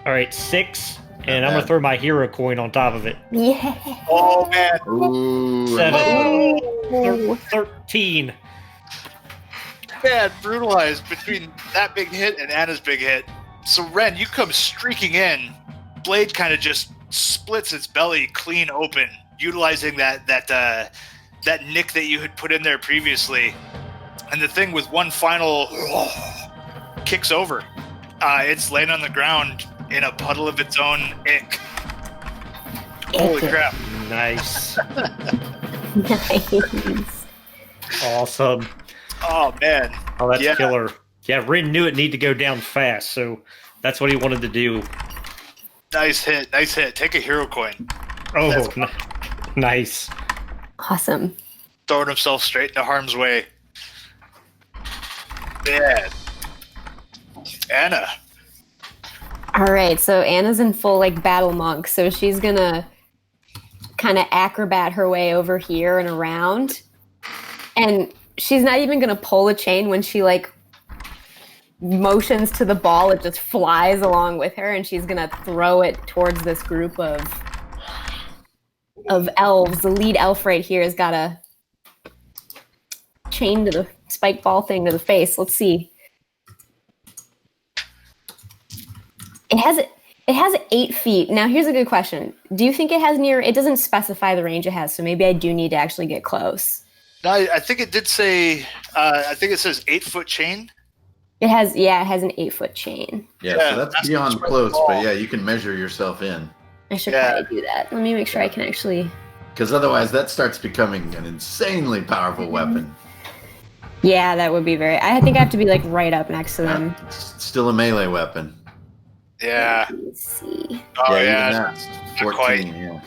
All right, 6, and I'm going to throw my hero coin on top of it. Yeah. Oh, man. Ooh. 7. 13. Man, brutalized between that big hit and Anna's big hit. So, Ren, you come streaking in. Blade kind of just splits its belly clean open, utilizing that nick that you had put in there previously. And the thing with one final kicks over. It's laying on the ground in a puddle of its own ink. Holy crap. Nice. Nice. Awesome. Oh, man. Oh, that's Yeah. killer. Yeah, Rin knew it needed to go down fast, so that's what he wanted to do. Nice hit. Nice hit. Take a hero coin. Oh, That's- nice. Awesome. Throwing himself straight into harm's way. Man. Anna. All right, so Anna's in full battle monk, so she's gonna kind of acrobat her way over here and around, and she's not even gonna pull a chain when she motions to the ball. It just flies along with her, and she's gonna throw it towards this group of elves. The lead elf right here has got a chain to the spike ball thing to the face. Let's see. It has 8 feet. Now, here's a good question. Do you think it has near... It doesn't specify the range it has, so maybe I do need to actually get close. No, I think it did say... I think it says 8-foot chain. It has an 8-foot chain. Yeah, Yeah, so that's that's beyond what's close, right. but yeah, you can measure yourself in. I should Yeah. probably do that. Let me make sure I can actually... Because otherwise, that starts becoming an insanely powerful weapon. Yeah, that would be very... I think I have to be, like, right up next to them. It's still a melee weapon. Yeah. Let me see. Oh Even yeah. that's Not 14. Yeah.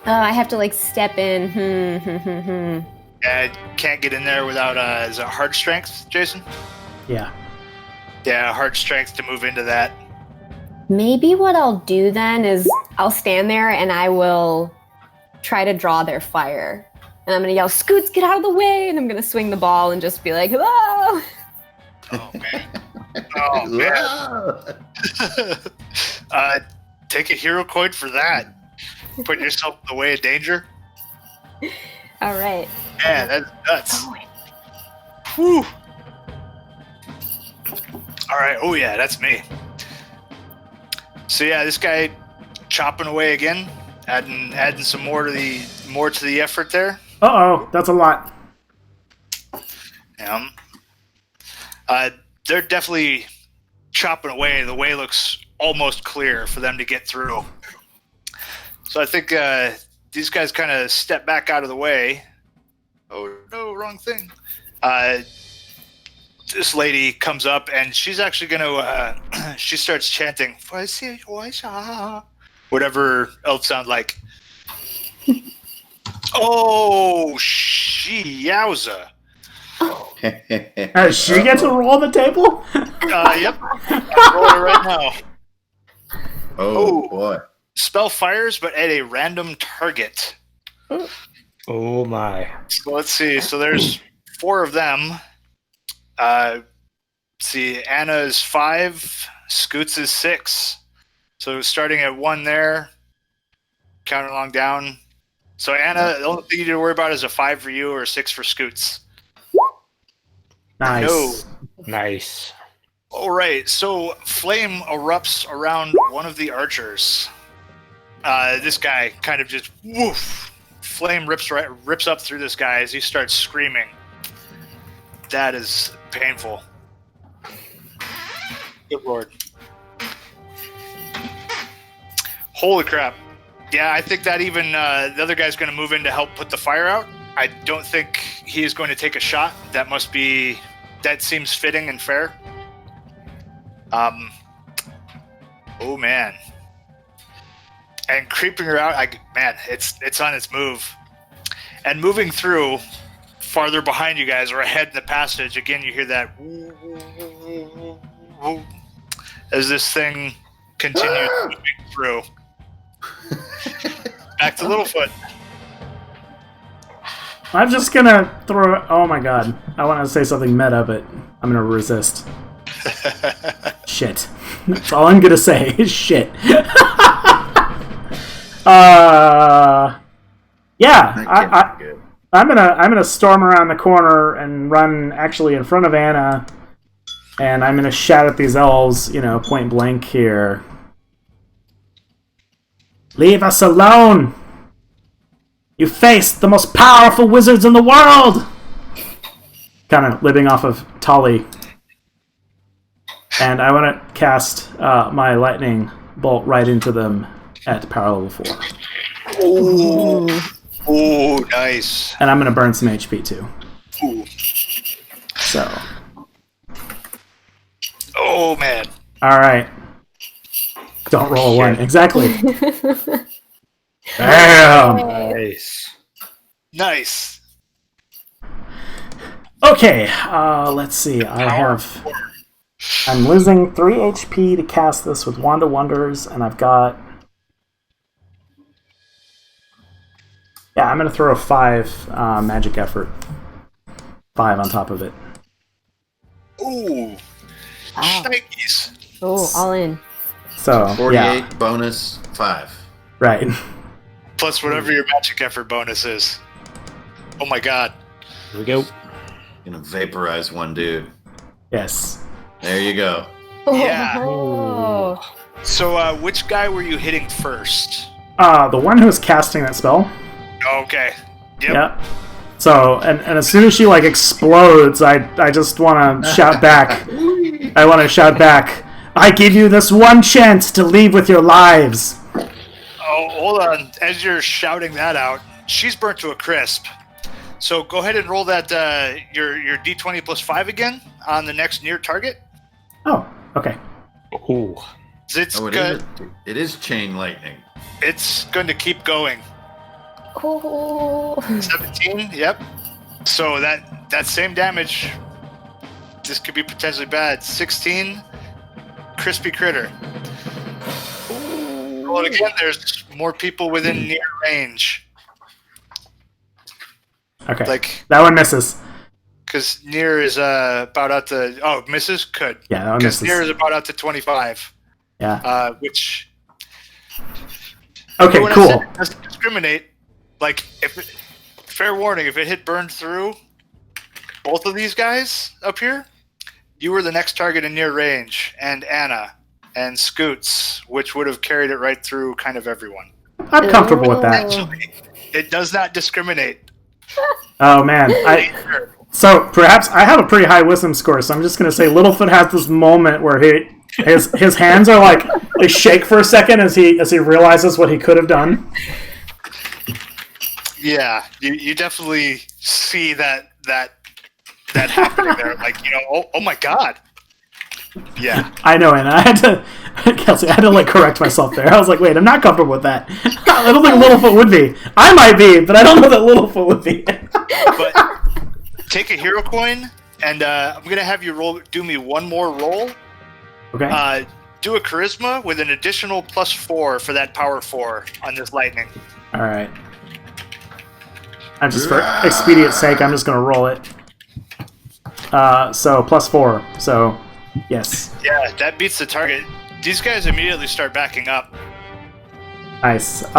Oh, I have to, like, step in. Can't get in there without is it hard strength, Jason? Yeah. Yeah, hard strength to move into that. Maybe what I'll do then is I'll stand there and I will try to draw their fire. And I'm going to yell, Scoots, get out of the way! And I'm going to swing the ball and just be like, hello! Oh man. Oh man. Take a hero coin for that. Put yourself in the way of danger. All right. Man, that's nuts. Oh, Whew. All right. Oh yeah, that's me. So yeah, this guy chopping away again, adding some more to the effort there. Uh-oh, that's a lot. They're definitely chopping away. The way looks almost clear for them to get through. So I think these guys kind of step back out of the way. Oh no, wrong thing. This lady comes up and she's actually going to, she starts chanting, whatever elves sound like. Oh, yowza. Does she get to roll the table? Yep. I'm rolling it right now. Oh, boy. Spell fires, but at a random target. Oh my. So let's see. So there's 4 of them. Let's see, Anna is 5, Scoots is 6. So starting at 1 there, counting along down. So Anna, the only thing you need to worry about is a 5 for you or a 6 for Scoots. Nice. No. Nice. All right, so flame erupts around one of the archers. This guy kind of just woof. Flame rips up through this guy as he starts screaming. That is painful. Good lord. Holy crap. Yeah, I think that even the other guy's going to move in to help put the fire out. I don't think he is going to take a shot. That seems fitting and fair. Oh man. And creeping her out, it's on its move. And moving through, farther behind you guys or ahead in the passage, again you hear that as this thing continues moving through. Back to Littlefoot. I'm just gonna throw... Oh my god. I want to say something meta, but I'm gonna resist. Shit. That's all I'm gonna say is shit. Yeah, I'm gonna storm around the corner and run actually in front of Anna, and I'm gonna shout at these elves, point blank here. Leave us alone! You face the most powerful wizards in the world! Kind of living off of Tali. And I want to cast my lightning bolt right into them at power level 4. Ooh. Ooh, nice. And I'm going to burn some HP too. Ooh. So. Oh, man. Alright. Don't roll a 1. Exactly. Damn! Nice. Nice. Okay, let's see. I'm losing 3 HP to cast this with Wand of Wonders, and I've got... Yeah, I'm going to throw a 5 magic effort. 5 on top of it. Ooh. Wow. Shnikes. Oh, all in. So, 48 yeah. bonus 5. Right. Plus whatever your magic effort bonus is. Oh my god. Here we go. Gonna vaporize one dude. Yes. There you go. Yeah. Oh. So, which guy were you hitting first? The one who's casting that spell. Okay. Yep. Yeah. So, and as soon as she, explodes, I just want to shout back. I want to shout back, I give you this one chance to leave with your lives. Oh, hold on. As you're shouting that out, she's burnt to a crisp. So go ahead and roll that your d20 plus 5 again on the next near target. Oh, okay. Ooh. It's Oh, good. it is chain lightning. It's going to keep going. Oh. 17. Yep. So that same damage. This could be potentially bad. 16. Crispy critter. Roll it again. There's more people within near range. Okay. Like, that one misses. because near is about out to... Oh, misses? Could. Yeah, that one Because misses. near is about out to 25. Yeah. Which... Okay, when I cool. said it doesn't discriminate, like, fair warning, if it hit burned through both of these guys up here, you were the next target in near range, and Anna, and Scoots, which would have carried it right through kind of everyone. I'm comfortable with that. Actually, it does not discriminate. Oh man, so perhaps I have a pretty high wisdom score, so I'm just gonna say Littlefoot has this moment where his hands are like they shake for a second as he realizes what he could have done. Yeah, you definitely see that happening there. Like, oh my god. Yeah. I know, and I had to, Kelsey, I had to like correct myself there. I was like, wait, I'm not comfortable with that. I don't think Littlefoot would be. I might be, but I don't know that Littlefoot would be. But take a hero coin, and I'm gonna have you do me one more roll. Okay. Do a charisma with an additional +4 for that power 4 on this lightning. All right. I'm just for expedience sake, I'm just gonna roll it. So +4. So yes. Yeah, that beats the target. These guys immediately start backing up. Nice. And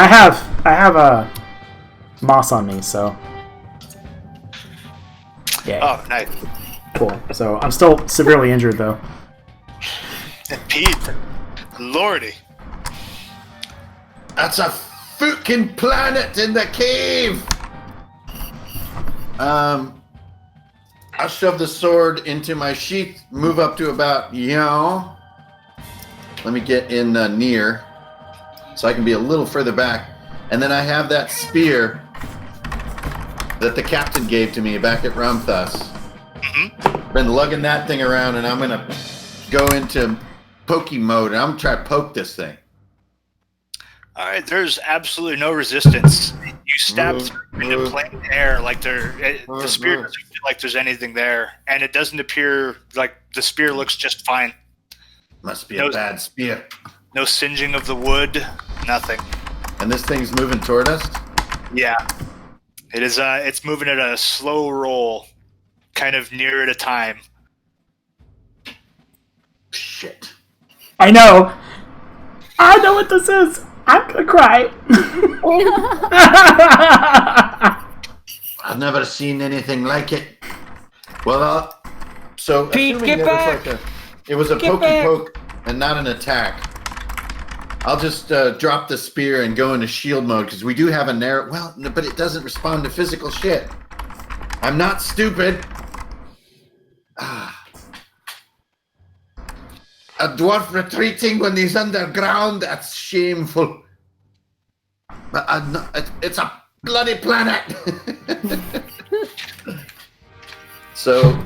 I have a moss on me, so yeah. Oh, nice. Cool. So I'm still severely injured though. And Pete, lordy. That's a fucking planet in the cave. I'll shove the sword into my sheath, move up to about, let me get in near, so I can be a little further back. And then I have that spear that the captain gave to me back at Ramthas. Mm-hmm. Been lugging that thing around, and I'm going to go into pokey mode, and I'm going to try to poke this thing. All right, there's absolutely no resistance. You stab through into plain air, like the spear doesn't feel like there's anything there, and it doesn't appear like the spear looks just fine. Must be a bad spear. No singeing of the wood, nothing. And this thing's moving toward us? Yeah, it is. It's moving at a slow roll, kind of near at a time. Shit. I know what this is. I'm gonna cry. I've never seen anything like it. Well, so Pete, get back! It was a pokey poke and not an attack. I'll just drop the spear and go into shield mode because we do have a narrow. Well, no, but it doesn't respond to physical shit. I'm not stupid. A dwarf retreating when he's underground, that's shameful. But it's a bloody planet. So,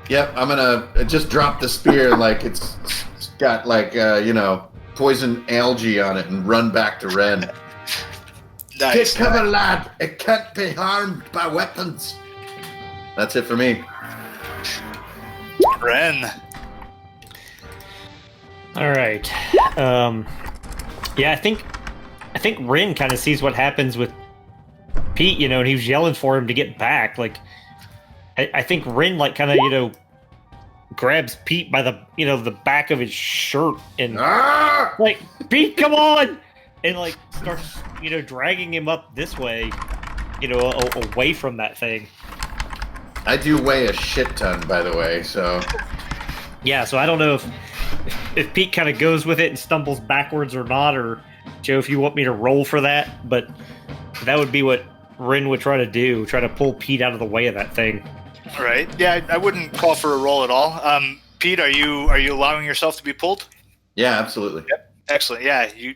yep, I'm gonna just drop the spear like it's got like, poison algae on it and run back to Ren. Nice. Take cover, lad. It can't be harmed by weapons. That's it for me. Ren. All right. Yeah, I think Rin kind of sees what happens with Pete, and he was yelling for him to get back. Like, I think Rin kind of grabs Pete by the the back of his shirt and like, Pete, come on, and starts dragging him up this way, away from that thing. I do weigh a shit ton, by the way, so. Yeah, so I don't know if Pete kind of goes with it and stumbles backwards or not, or Joe, if you want me to roll for that, but that would be what Rin would try to do, try to pull Pete out of the way of that thing. All right. Yeah, I wouldn't call for a roll at all. Pete, are you allowing yourself to be pulled? Yeah, absolutely. Yep. Excellent. Yeah, you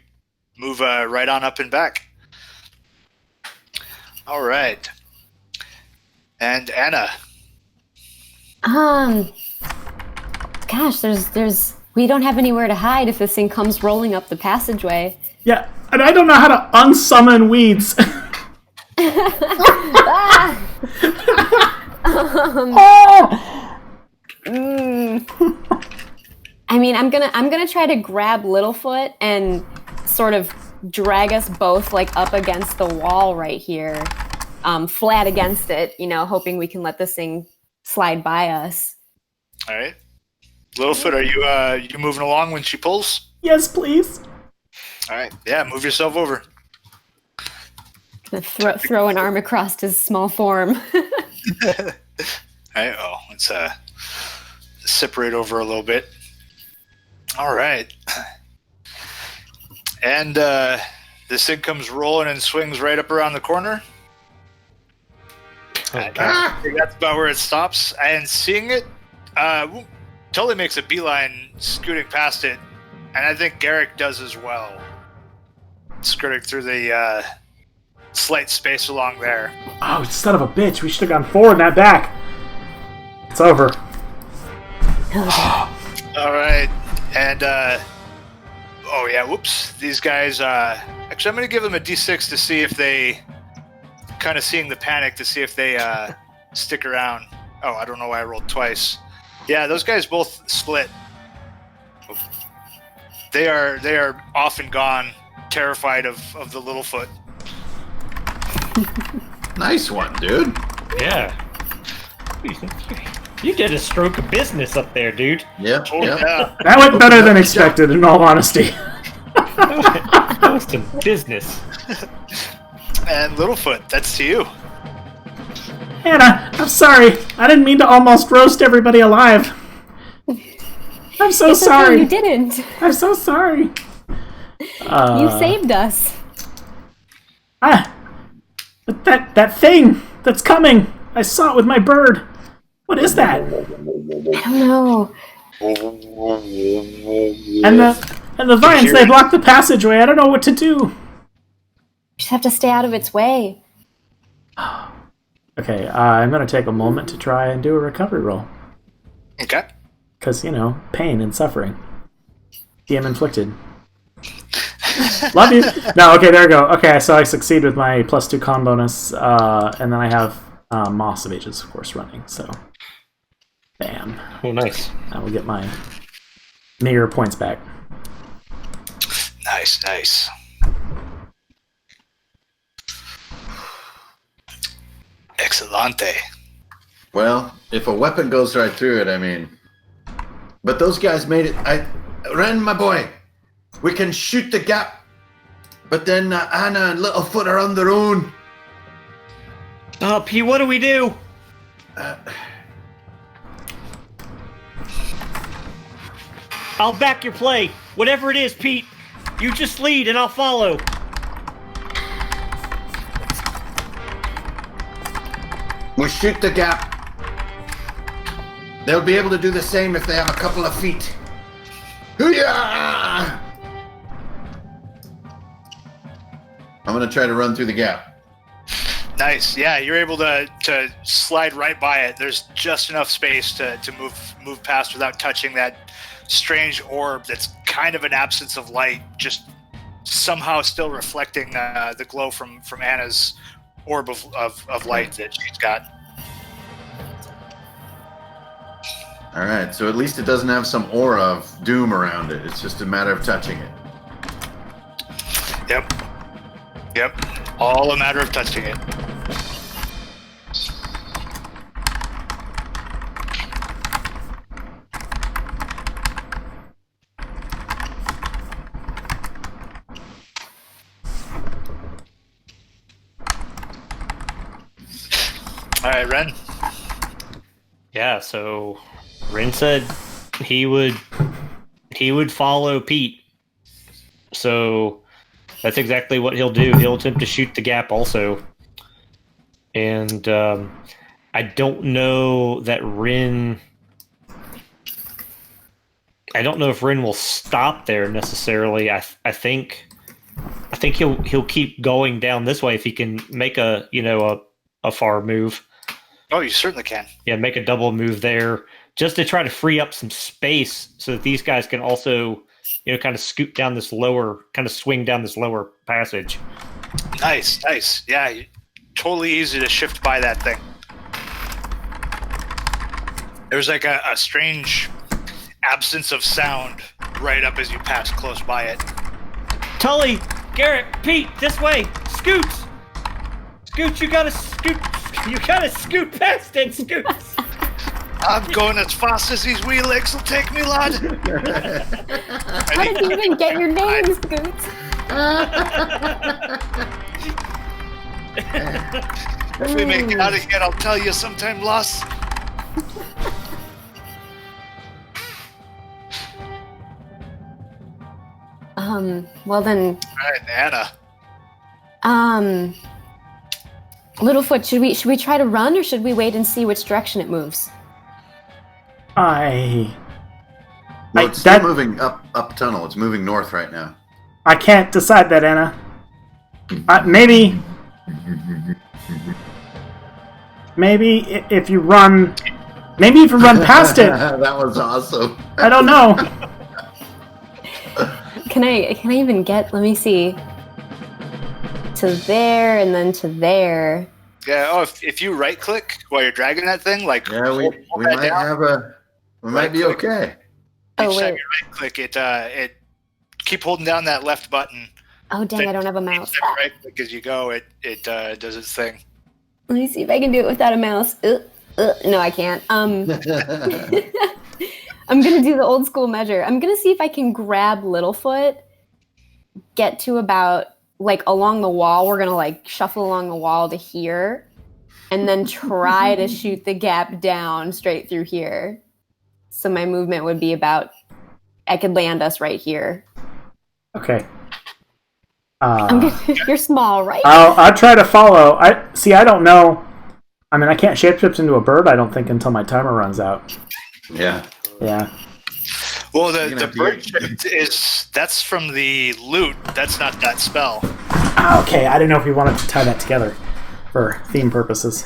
move right on up and back. All right. And Anna. Gosh, there's we don't have anywhere to hide if this thing comes rolling up the passageway. Yeah, and I don't know how to unsummon weeds. I mean, I'm gonna try to grab Littlefoot and sort of drag us both like up against the wall right here, flat against it. Hoping we can let this thing slide by us. All right. Littlefoot, are you moving along when she pulls? Yes, please. All right. Yeah, move yourself over. Throw an arm across his small form. All right. Oh, let's separate over a little bit. All right. And this thing comes rolling and swings right up around the corner. I think that's about where it stops. And seeing it, totally makes a beeline scooting past it. And I think Garrick does as well. Skirting through the slight space along there. Oh, son of a bitch. We should have gone forward, not back. It's over. All right. And, oh yeah, whoops. These guys, actually, I'm going to give them a D6 to see if they, kind of seeing the panic, to see if they stick around. Oh, I don't know why I rolled twice. Yeah, those guys both split. They are off and gone, terrified of the Littlefoot. Nice one, dude. Yeah. You did a stroke of business up there, dude. Yep. Oh yep. yeah. That went better than expected, in all honesty. That was some business. And Littlefoot, that's to you. Anna, I'm sorry. I didn't mean to almost roast everybody alive. I'm so It's okay, sorry. you didn't. I'm so sorry. You saved us. But that thing that's coming. I saw it with my bird. What is that? I don't know. And the vines, they block the passageway. I don't know what to do. Just have to stay out of its way. Okay, I'm going to take a moment to try and do a recovery roll. Okay. Because, pain and suffering. DM inflicted. Love you. No, okay, there we go. Okay, so I succeed with my +2 con bonus, and then I have Moss of Ages, of course, running, so bam. Oh, nice. I will get my meager points back. Nice. Excellente. Well, if a weapon goes right through it, I mean. But those guys made it. Ren, my boy, we can shoot the gap. But then Anna and Littlefoot are on their own. Oh, P, what do we do? I'll back your play. Whatever it is, Pete. You just lead and I'll follow. We shoot the gap. They'll be able to do the same if they have a couple of feet. Hoo-yah! I'm gonna try to run through the gap. Nice. Yeah, you're able to slide right by it. There's just enough space to move past without touching that strange orb that's kind of an absence of light, just somehow still reflecting the glow from Anna's orb of light that she's got. All right, so at least it doesn't have some aura of doom around it. It's just a matter of touching it. Yep. All a matter of touching it. All right, Ren. Yeah, so Ren said he would follow Pete. So that's exactly what he'll do. He'll attempt to shoot the gap also. And I don't know that Ren... I don't know if Ren will stop there necessarily. I think I think he'll keep going down this way if he can make a far move. Oh, you certainly can. Yeah, make a double move there just to try to free up some space so that these guys can also, kind of scoot down this lower, kind of swing down this lower passage. Nice. Yeah, totally easy to shift by that thing. There's like a strange absence of sound right up as you pass close by it. Tully, Garrett, Pete, this way! Scoots! Scoots, you gotta scoot past it, Scoots! I'm going as fast as these wee legs will take me, lad. How did you even get your name, Scoots? If we make it out of here, I'll tell you sometime, Loss. Well then, All right, Anna. Littlefoot, should we try to run or should we wait and see which direction it moves? No, it's still moving up tunnel. It's moving north right now. I can't decide that, Anna. Maybe if you run past it. That was awesome. I don't know. Can I even get, let me see, to there and then to there? Yeah. Oh, if you right click while you're dragging that thing, like Yeah, we might be okay. Oh, each time wait. you right click, it keep holding down that left button. Oh, dang, I don't have a mouse. Each time you right click as you go, it does its thing. Let me see if I can do it without a mouse. No, I can't. I'm going to do the old school measure. I'm going to see if I can grab Littlefoot, get to about, like, along the wall. We're going to, like, shuffle along the wall to here, and then try to shoot the gap down straight through here. So my movement would be about, I could land us right here. Okay. You're small, right? I'll try to follow. I don't know. I mean, I can't shapeshift into a bird, I don't think, until my timer runs out. Yeah. Yeah. Well, the bird shift that's from the loot. That's not that spell. Okay, I didn't know if we wanted to tie that together for theme purposes.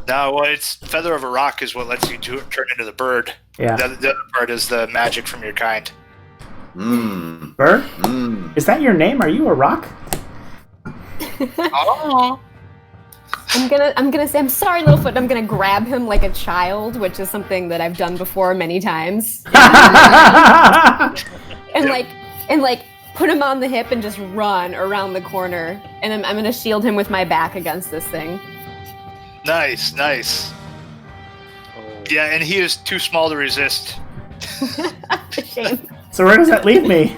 No, well, it's Feather of a Rock is what lets you turn into the bird. Yeah. The other part is the magic from your kind. Bird? Is that your name? Are you a rock? Oh. I'm gonna say, I'm sorry, Littlefoot. I'm gonna grab him like a child, which is something that I've done before many times. and like put him on the hip and just run around the corner. And I'm gonna shield him with my back against this thing. Nice. Yeah, and he is too small to resist. Shame. So where does that leave me?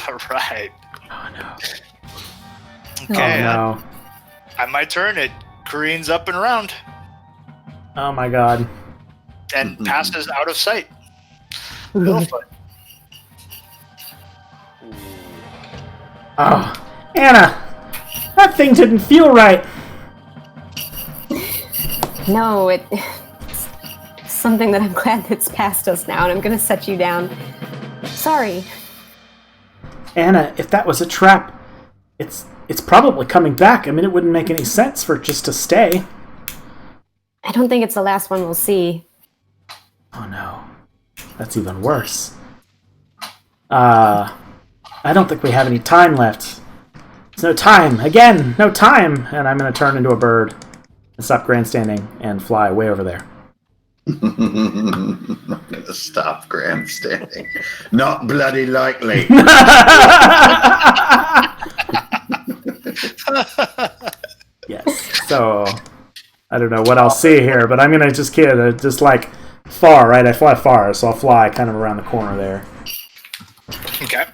All right. Oh no. Okay. Oh no. On my turn, it careens up and around Oh my god. and passes out of sight. Littlefoot. Oh, Anna, that thing didn't feel right. No, it's something that I'm glad that's past us now, and I'm gonna set you down. Sorry. Anna, if that was a trap, it's probably coming back. I mean, it wouldn't make any sense for it just to stay. I don't think it's the last one we'll see. Oh no, that's even worse. I don't think we have any time left. There's no time. Again, no time. And I'm going to turn into a bird and stop grandstanding and fly way over there. I'm not going to stop grandstanding. Not bloody likely. Yes. So, I don't know what I'll see here, but I'm going to just like far, right? I fly far, so I'll fly kind of around the corner there. Okay.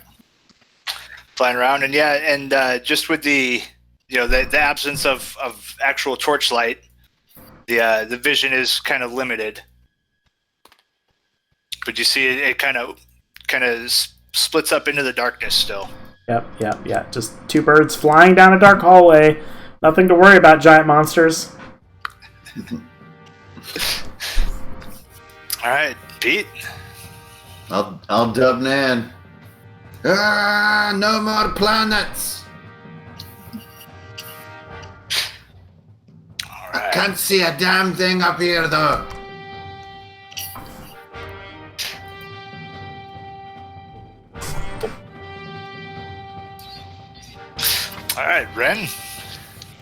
Flying around, and just with the the absence of actual torchlight, the vision is kind of limited. But you see it kind of splits up into the darkness still. Yep. Just two birds flying down a dark hallway. Nothing to worry about, giant monsters. All right, Pete. I'll dub Nan. No more planets. All I right. can't see a damn thing up here, though. All right, Ren.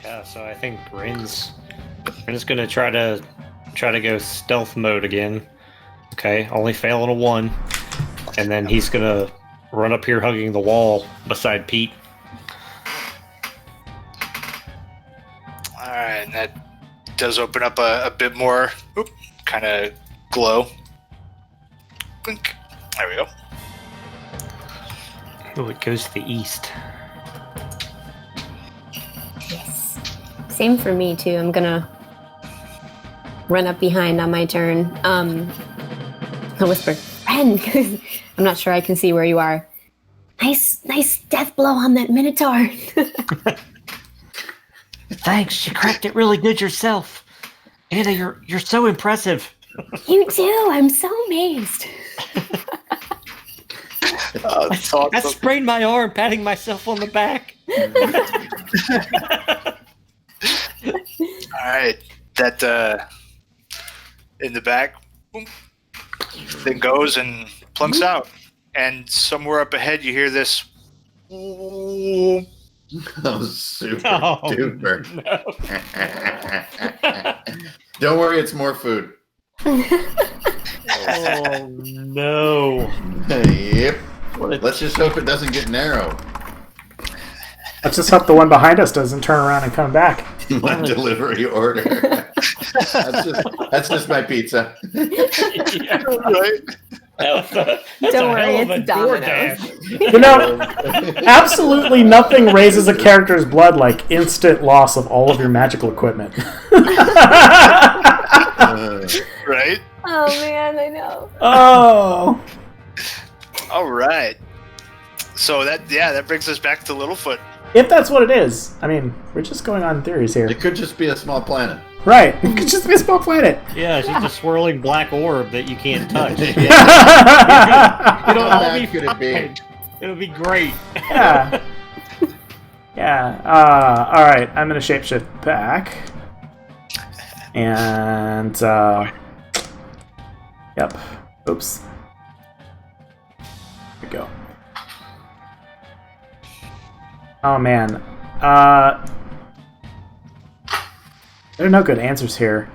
Yeah, so I think Rin's gonna try to go stealth mode again. Okay, only failing a 1, and then he's gonna run up here hugging the wall beside Pete. All right, and that does open up a bit more kind of glow. Blink. There we go. Oh, it goes to the east. Yes. Same for me too. I'm gonna run up behind on my turn. I'll whisper, Ren, 'cause I'm not sure I can see where you are. Nice death blow on that Minotaur. Thanks, you cracked it really good yourself. Anna, you're so impressive. You too. I'm so amazed. I sprained my arm patting myself on the back. All right, that in the back boom, thing goes and plunks out, and somewhere up ahead you hear this. Oh, super Oh, duper. no. Don't worry, it's more food. Oh no. Yep. What a Let's just hope it doesn't get narrow. Let's just hope the one behind us doesn't turn around and come back. My delivery order. That's just my pizza. yeah. Right? That's Don't a worry, hell of a it's Domino's. DoorDash. You know, absolutely nothing raises a character's blood like instant loss of all of your magical equipment. Right? Oh man, I know. Oh. All right. So that brings us back to Littlefoot. If that's what it is. I mean, we're just going on theories here. It could just be a small planet. Right. It could just be a small planet. Yeah, it's just a swirling black orb that you can't touch. Yeah. It'll How all bad be could it be? fine. It'll be great. Yeah. Yeah. All right. I'm gonna shapeshift back. And yep. Oops. Here we go. Oh man. There are no good answers here.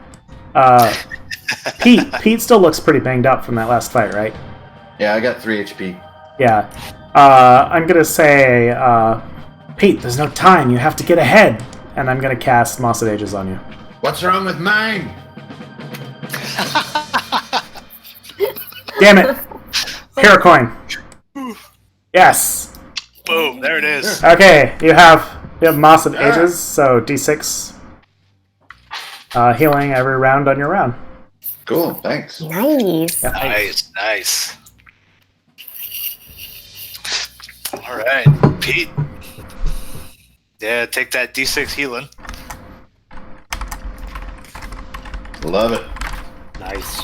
Pete still looks pretty banged up from that last fight, right? Yeah, I got 3 HP. Yeah. I'm gonna say, Pete, there's no time. You have to get ahead. And I'm gonna cast Moss of Ages on you. What's wrong with mine? Damn it! Here, a coin. Yes. Boom! There it is. Okay, you have Moss of Ages, so D6 healing every round on your round. Cool, thanks. Nice. Yep. Nice. All right, Pete. Yeah, take that D6 healing. Love it. Nice.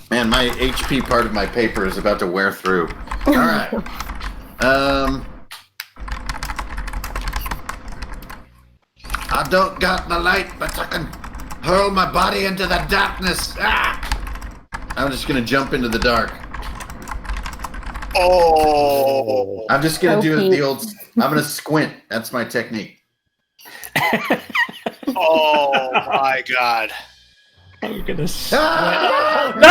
Man, my HP part of my paper is about to wear through. All right. I don't got the light, but I can hurl my body into the darkness. Ah! I'm just gonna jump into the dark. Oh, I'm just gonna do Okay. the old. I'm gonna squint. That's my technique. oh my God! I'm gonna Ah! No!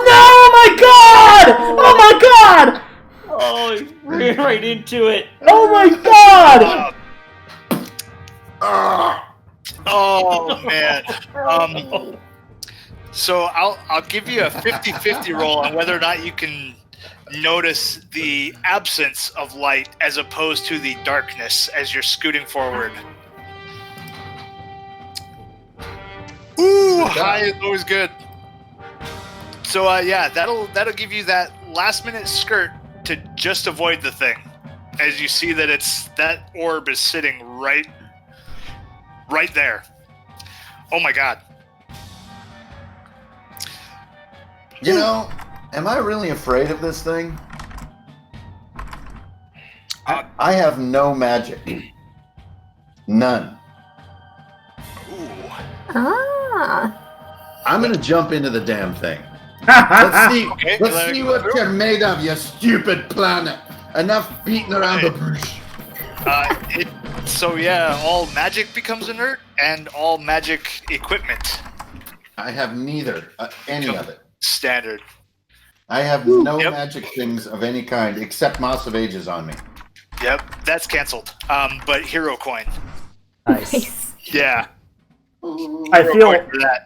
No! My God! Oh my God! Oh, he ran right into it. Oh my God! Ah! Oh man. So I'll give you a 50-50 roll on whether or not you can notice the absence of light as opposed to the darkness as you're scooting forward. Ooh, high is always good. So that'll give you that last minute skirt to just avoid the thing, as you see that that orb is sitting right there. Oh my God. You know, Am I really afraid of this thing? Uh, I have no magic. None. Ooh. Ah. I'm gonna jump into the damn thing. Let's see. Okay, Let's see what through. you're made of, you stupid planet. Enough beating around the bush. So yeah, all magic becomes inert, and all magic equipment I have neither any of it. standard. I have no Yep. magic things of any kind except Moss of Ages on me. Yep, that's canceled. But hero coin. Nice. Nice. Yeah, I hero feel coin for that.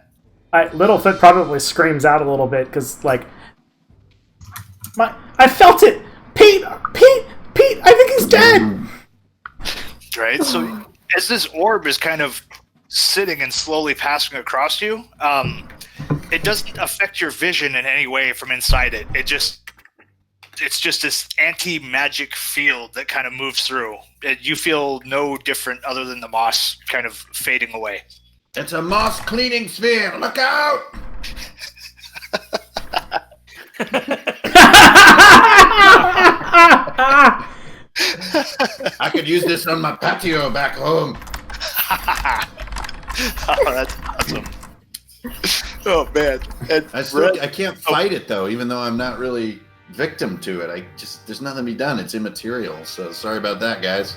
Littlefoot probably screams out a little bit because, like, I felt it. Pete. I think he's dead. Right. So as this orb is kind of sitting and slowly passing across you, it doesn't affect your vision in any way from inside it. It's just this anti-magic field that kind of moves through. You feel no different other than the moss kind of fading away. It's a moss cleaning sphere. Look out! I could use this on my patio back home. Oh, that's awesome. Oh man. And I can't fight it though, even though I'm not really victim to it. There's nothing to be done. It's immaterial. So sorry about that, guys.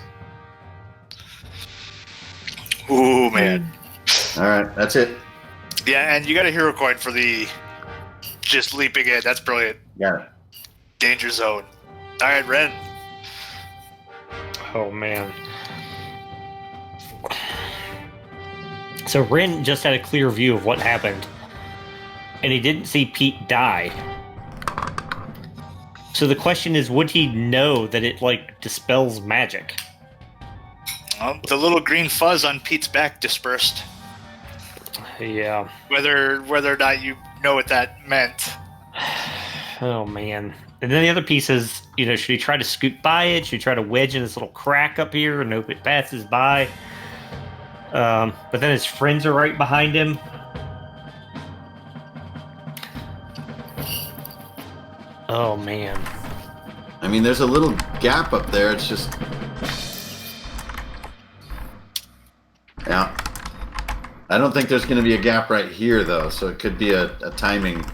Ooh man. All right, that's it. Yeah, and you got a hero coin for the just leaping in. That's brilliant. Yeah. Danger zone. All right, Ren. Oh man. So Ren just had a clear view of what happened, and he didn't see Pete die. So the question is, would he know that it like dispels magic? Well, the little green fuzz on Pete's back dispersed. Yeah. Whether or not you know what that meant. Oh man. And then the other piece is, should he try to scoot by it? Should he try to wedge in this little crack up here and hope it passes by? But then his friends are right behind him. Oh man. I mean, there's a little gap up there. It's just, yeah. I don't think there's going to be a gap right here though, so it could be a timing,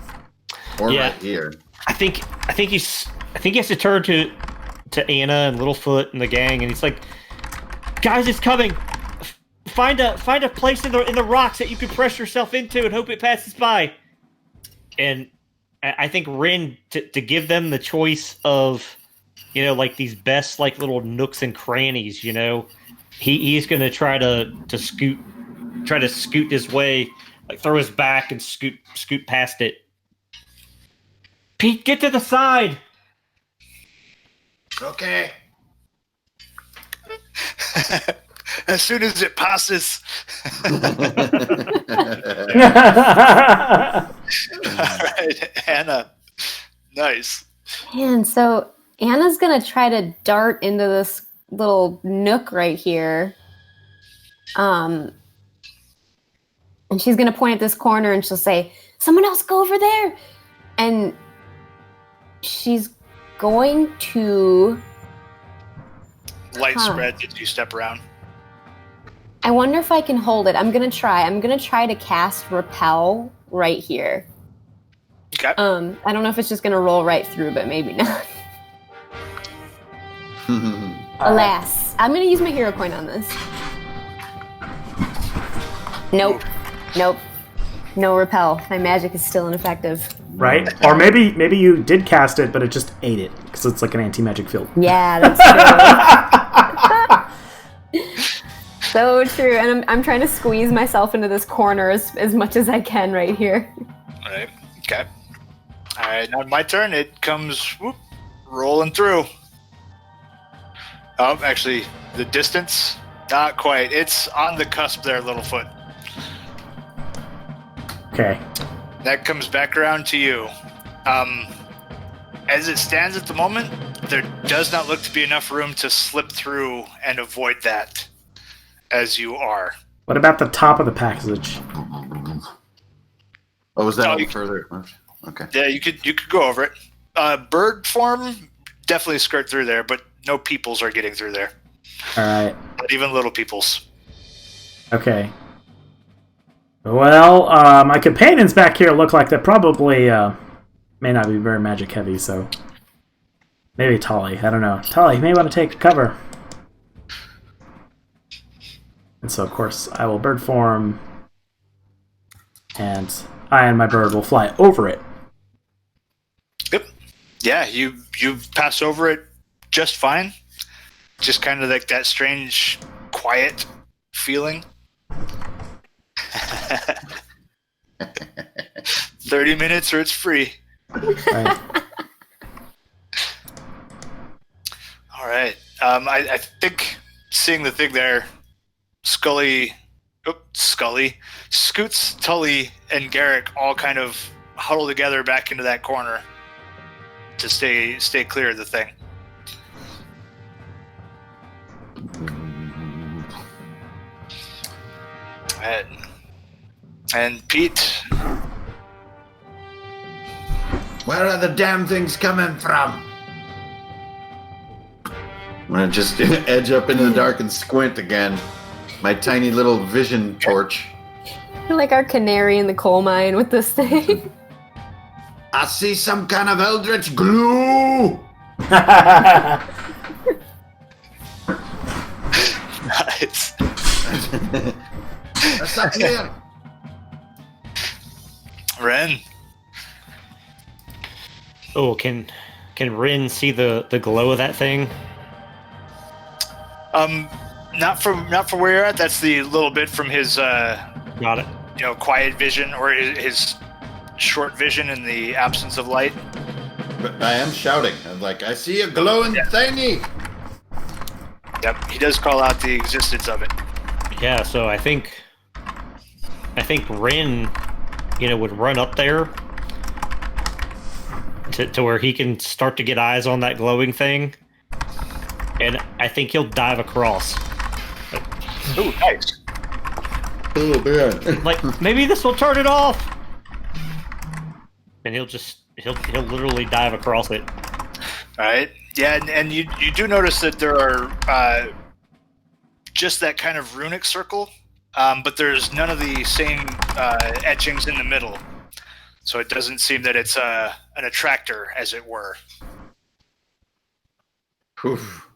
or right here. I think he has to turn to Anna and Littlefoot and the gang, and he's like, "Guys, it's coming! Find a place in the rocks that you can press yourself into and hope it passes by." And I think Ren to give them the choice of, like these best like little nooks and crannies. He's gonna try to scoot his way, like throw his back and scoot past it. Pete, get to the side. Okay. As soon as it passes. All right, Anna. Nice. Man, so Anna's gonna try to dart into this little nook right here. And she's gonna point at this corner and she'll say, "Someone else go over there." And she's going to Light spread as you step around. I wonder if I can hold it. I'm gonna try to cast repel right here. Okay. I don't know if it's just gonna roll right through, but maybe not. Alas, I'm gonna use my hero coin on this. Nope. No repel. My magic is still ineffective. Right? Or maybe you did cast it, but it just ate it because it's like an anti-magic field. Yeah, that's true. So true. And I'm trying to squeeze myself into this corner as much as I can right here. All right. Okay. All right. Now my turn. It comes rolling through. Oh, actually, the distance, not quite. It's on the cusp there, Littlefoot. Okay. That comes back around to you. As it stands at the moment, there does not look to be enough room to slip through and avoid that as you are. What about the top of the passage? Oh, was that No, any you- further? Okay. Yeah, you could go over it. Bird form, definitely skirt through there, but no peoples are getting through there. All right. Not even little peoples. Okay. Well, my companions back here look like they probably may not be very magic heavy, so maybe Tolly. I don't know. Tolly, you may want to take cover. And so, of course, I will bird form, and I and my bird will fly over it. Yep. Yeah, you pass over it just fine. Just kind of like that strange, quiet feeling. 30 minutes or it's free. Right. All right. I think seeing the thing there, Scoots, Tully, and Garrick all kind of huddle together back into that corner to stay clear of the thing. And Pete, Where are the damn things coming from? I'm gonna just edge up into the dark and squint again. My tiny little vision torch. You're like our canary in the coal mine with this thing. I see some kind of eldritch glue. nice. What's up here? Ren, Oh, can Rin see the glow of that thing? not from where you're at. That's the little bit from his Got it. quiet vision or his short vision in the absence of light. But I am shouting. I'm like, I see a glowing thingy. Yep, he does call out the existence of it. Yeah, so I think Rin, would run up there to where he can start to get eyes on that glowing thing, and I think he'll dive across. Ooh, nice. Oh man. Like maybe this will turn it off, and he'll literally dive across it. All right. Yeah, and you do notice that there are just that kind of runic circle, but there's none of the same etchings in the middle. So it doesn't seem that it's an attractor, as it were. Oof.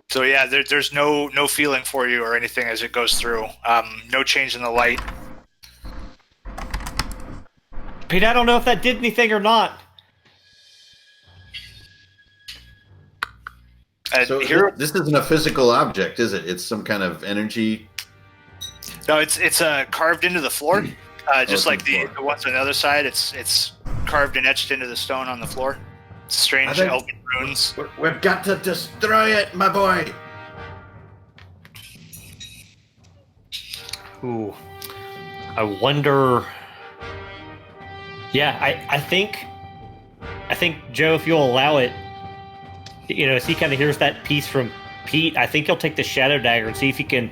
So yeah, there's no feeling for you or anything as it goes through. No change in the light. Pete, I don't know if that did anything or not. So here, this isn't a physical object, is it? It's some kind of energy. no, it's carved into the floor, just like the ones on the other side. It's carved and etched into the stone on the floor. Strange elven runes. We've got to destroy it, my boy. Ooh, I wonder. Yeah, I think Joe, if you'll allow it, as he kind of hears that piece from Pete, I think he'll take the shadow dagger and see if he can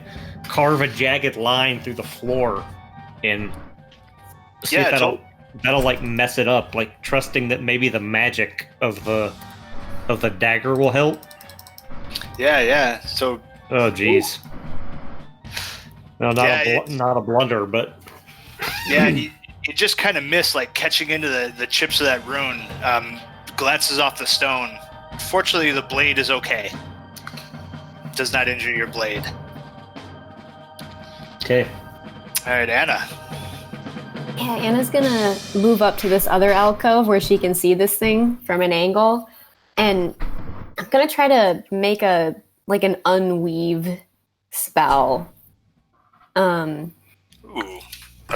carve a jagged line through the floor and see if that'll like mess it up, like trusting that maybe the magic of the dagger will help. Yeah. So. Oh, geez. No, not a blunder, but. Yeah, you just kind of miss, like catching into the chips of that rune. Glances off the stone. Fortunately, the blade is okay. Does not injure your blade. Okay. All right, Anna. Yeah, Anna's gonna move up to this other alcove where she can see this thing from an angle, and I'm gonna try to make an unweave spell. Ooh,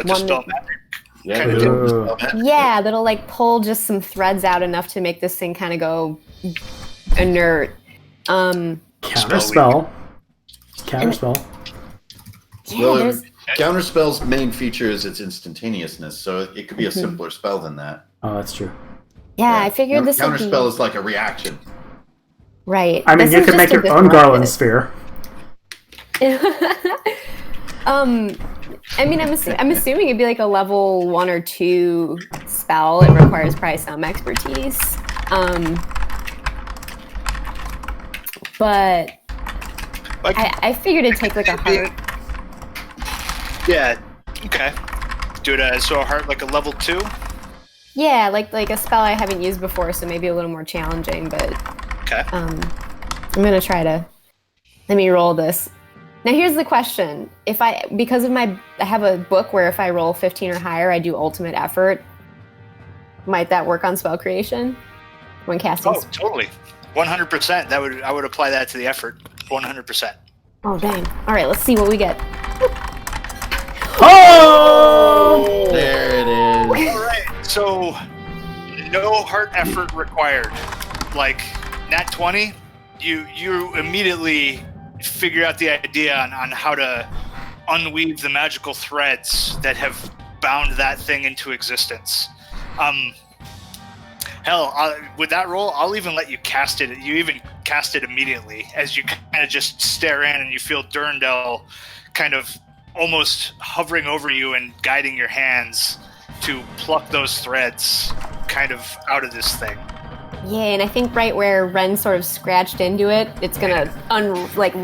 just spell magic. Yeah, that'll like pull just some threads out enough to make this thing kind of go inert. Counterspell. Yeah, Counterspell's main feature is its instantaneousness, so it could be a simpler spell than that. Oh, that's true. Yeah, I figured this would be... Counterspell is like a reaction. Right. I mean, you could make your own Garland sphere. I mean, I'm assuming it'd be like a level 1 or 2 spell. It requires probably some expertise. But Like, I figured it'd take like a heart. yeah. Okay. Do it as so a heart like a level 2. Yeah, like a spell I haven't used before, so maybe a little more challenging. But Okay. I'm gonna try to. Let me roll this. Now here's the question: because of I have a book where if I roll 15 or higher, I do ultimate effort. Might that work on spell creation when casting? Oh, totally. 100%. I would apply that to the effort. 100%. Oh dang! All right, let's see what we get. Oh! There it is. All right. So, no heart effort required. Like nat 20, you immediately figure out the idea on how to unweave the magical threads that have bound that thing into existence. With that roll, I'll even let you cast it. You even cast it immediately as you kind of just stare in and you feel Durandal kind of almost hovering over you and guiding your hands to pluck those threads kind of out of this thing. Yeah, and I think right where Ren sort of scratched into it, it's gonna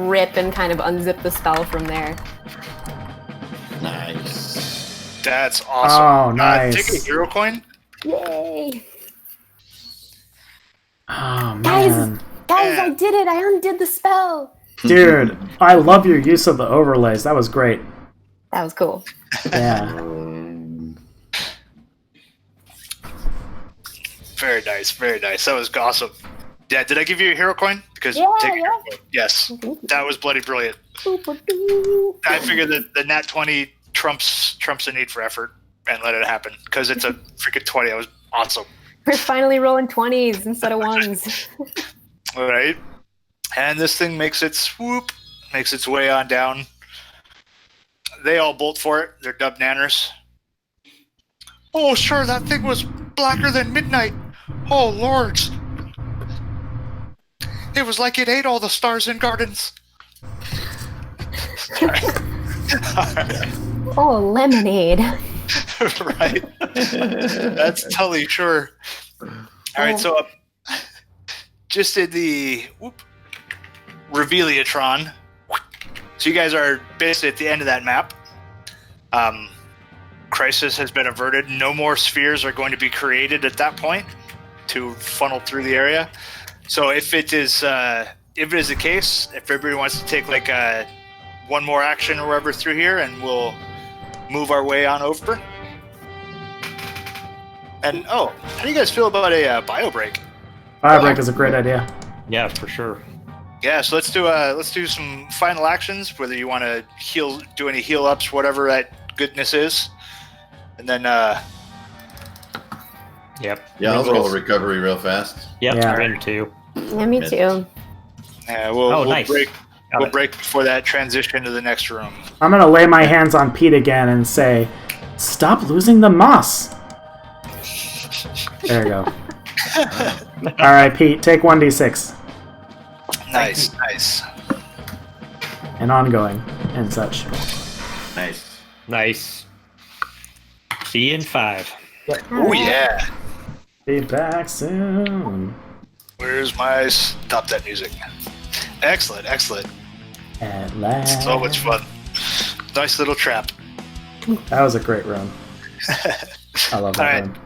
rip and kind of unzip the spell from there. Nice. That's awesome. Oh, nice. Take a hero coin. Yay! Oh, man. Guys, I did it! I undid the spell! Dude, I love your use of the overlays. That was great. That was cool. Yeah. Very nice, very nice. That was awesome. Yeah, did I give you a hero coin? Because Yeah, take a hero yeah. coin. Yes, that was bloody brilliant. Boop-a-doo. I figured that the nat 20 trumps the need for effort and let it happen because it's a freaking 20. That was awesome. We're finally rolling 20s instead of 1s. All right, and this thing makes its way on down. They all bolt for it. They're dubbed nanners. Oh, sure, that thing was blacker than midnight. Oh, lords. It was like it ate all the stars and gardens. Oh, lemonade. Right. That's Tully, sure. All right, so just in the Reveliatron. So you guys are basically at the end of that map. Crisis has been averted. No more spheres are going to be created at that point to funnel through the area. So if it is the case, if everybody wants to take like one more action or whatever through here, and we'll move our way on over. And how do you guys feel about a bio break? Fire break is a great idea. Yeah, for sure. Yeah, so let's do some final actions. Whether you want to do any heal ups, whatever that goodness is, and then Yep. Yeah, I'll roll a recovery real fast. Yep, Yeah. I'm in too. Yeah, me too. we'll nice. break. Got We'll it. break before that transition to the next room. I'm gonna lay my hands on Pete again and say, "Stop losing the moss." There you go. All right, Pete, take 1d6 Nice. and ongoing and such. Nice. Nice. See you in 5. Oh yeah. Be back soon. Where's my stop that music? Excellent. At last. So much fun. Nice little trap. That was a great run. I love that All right. run.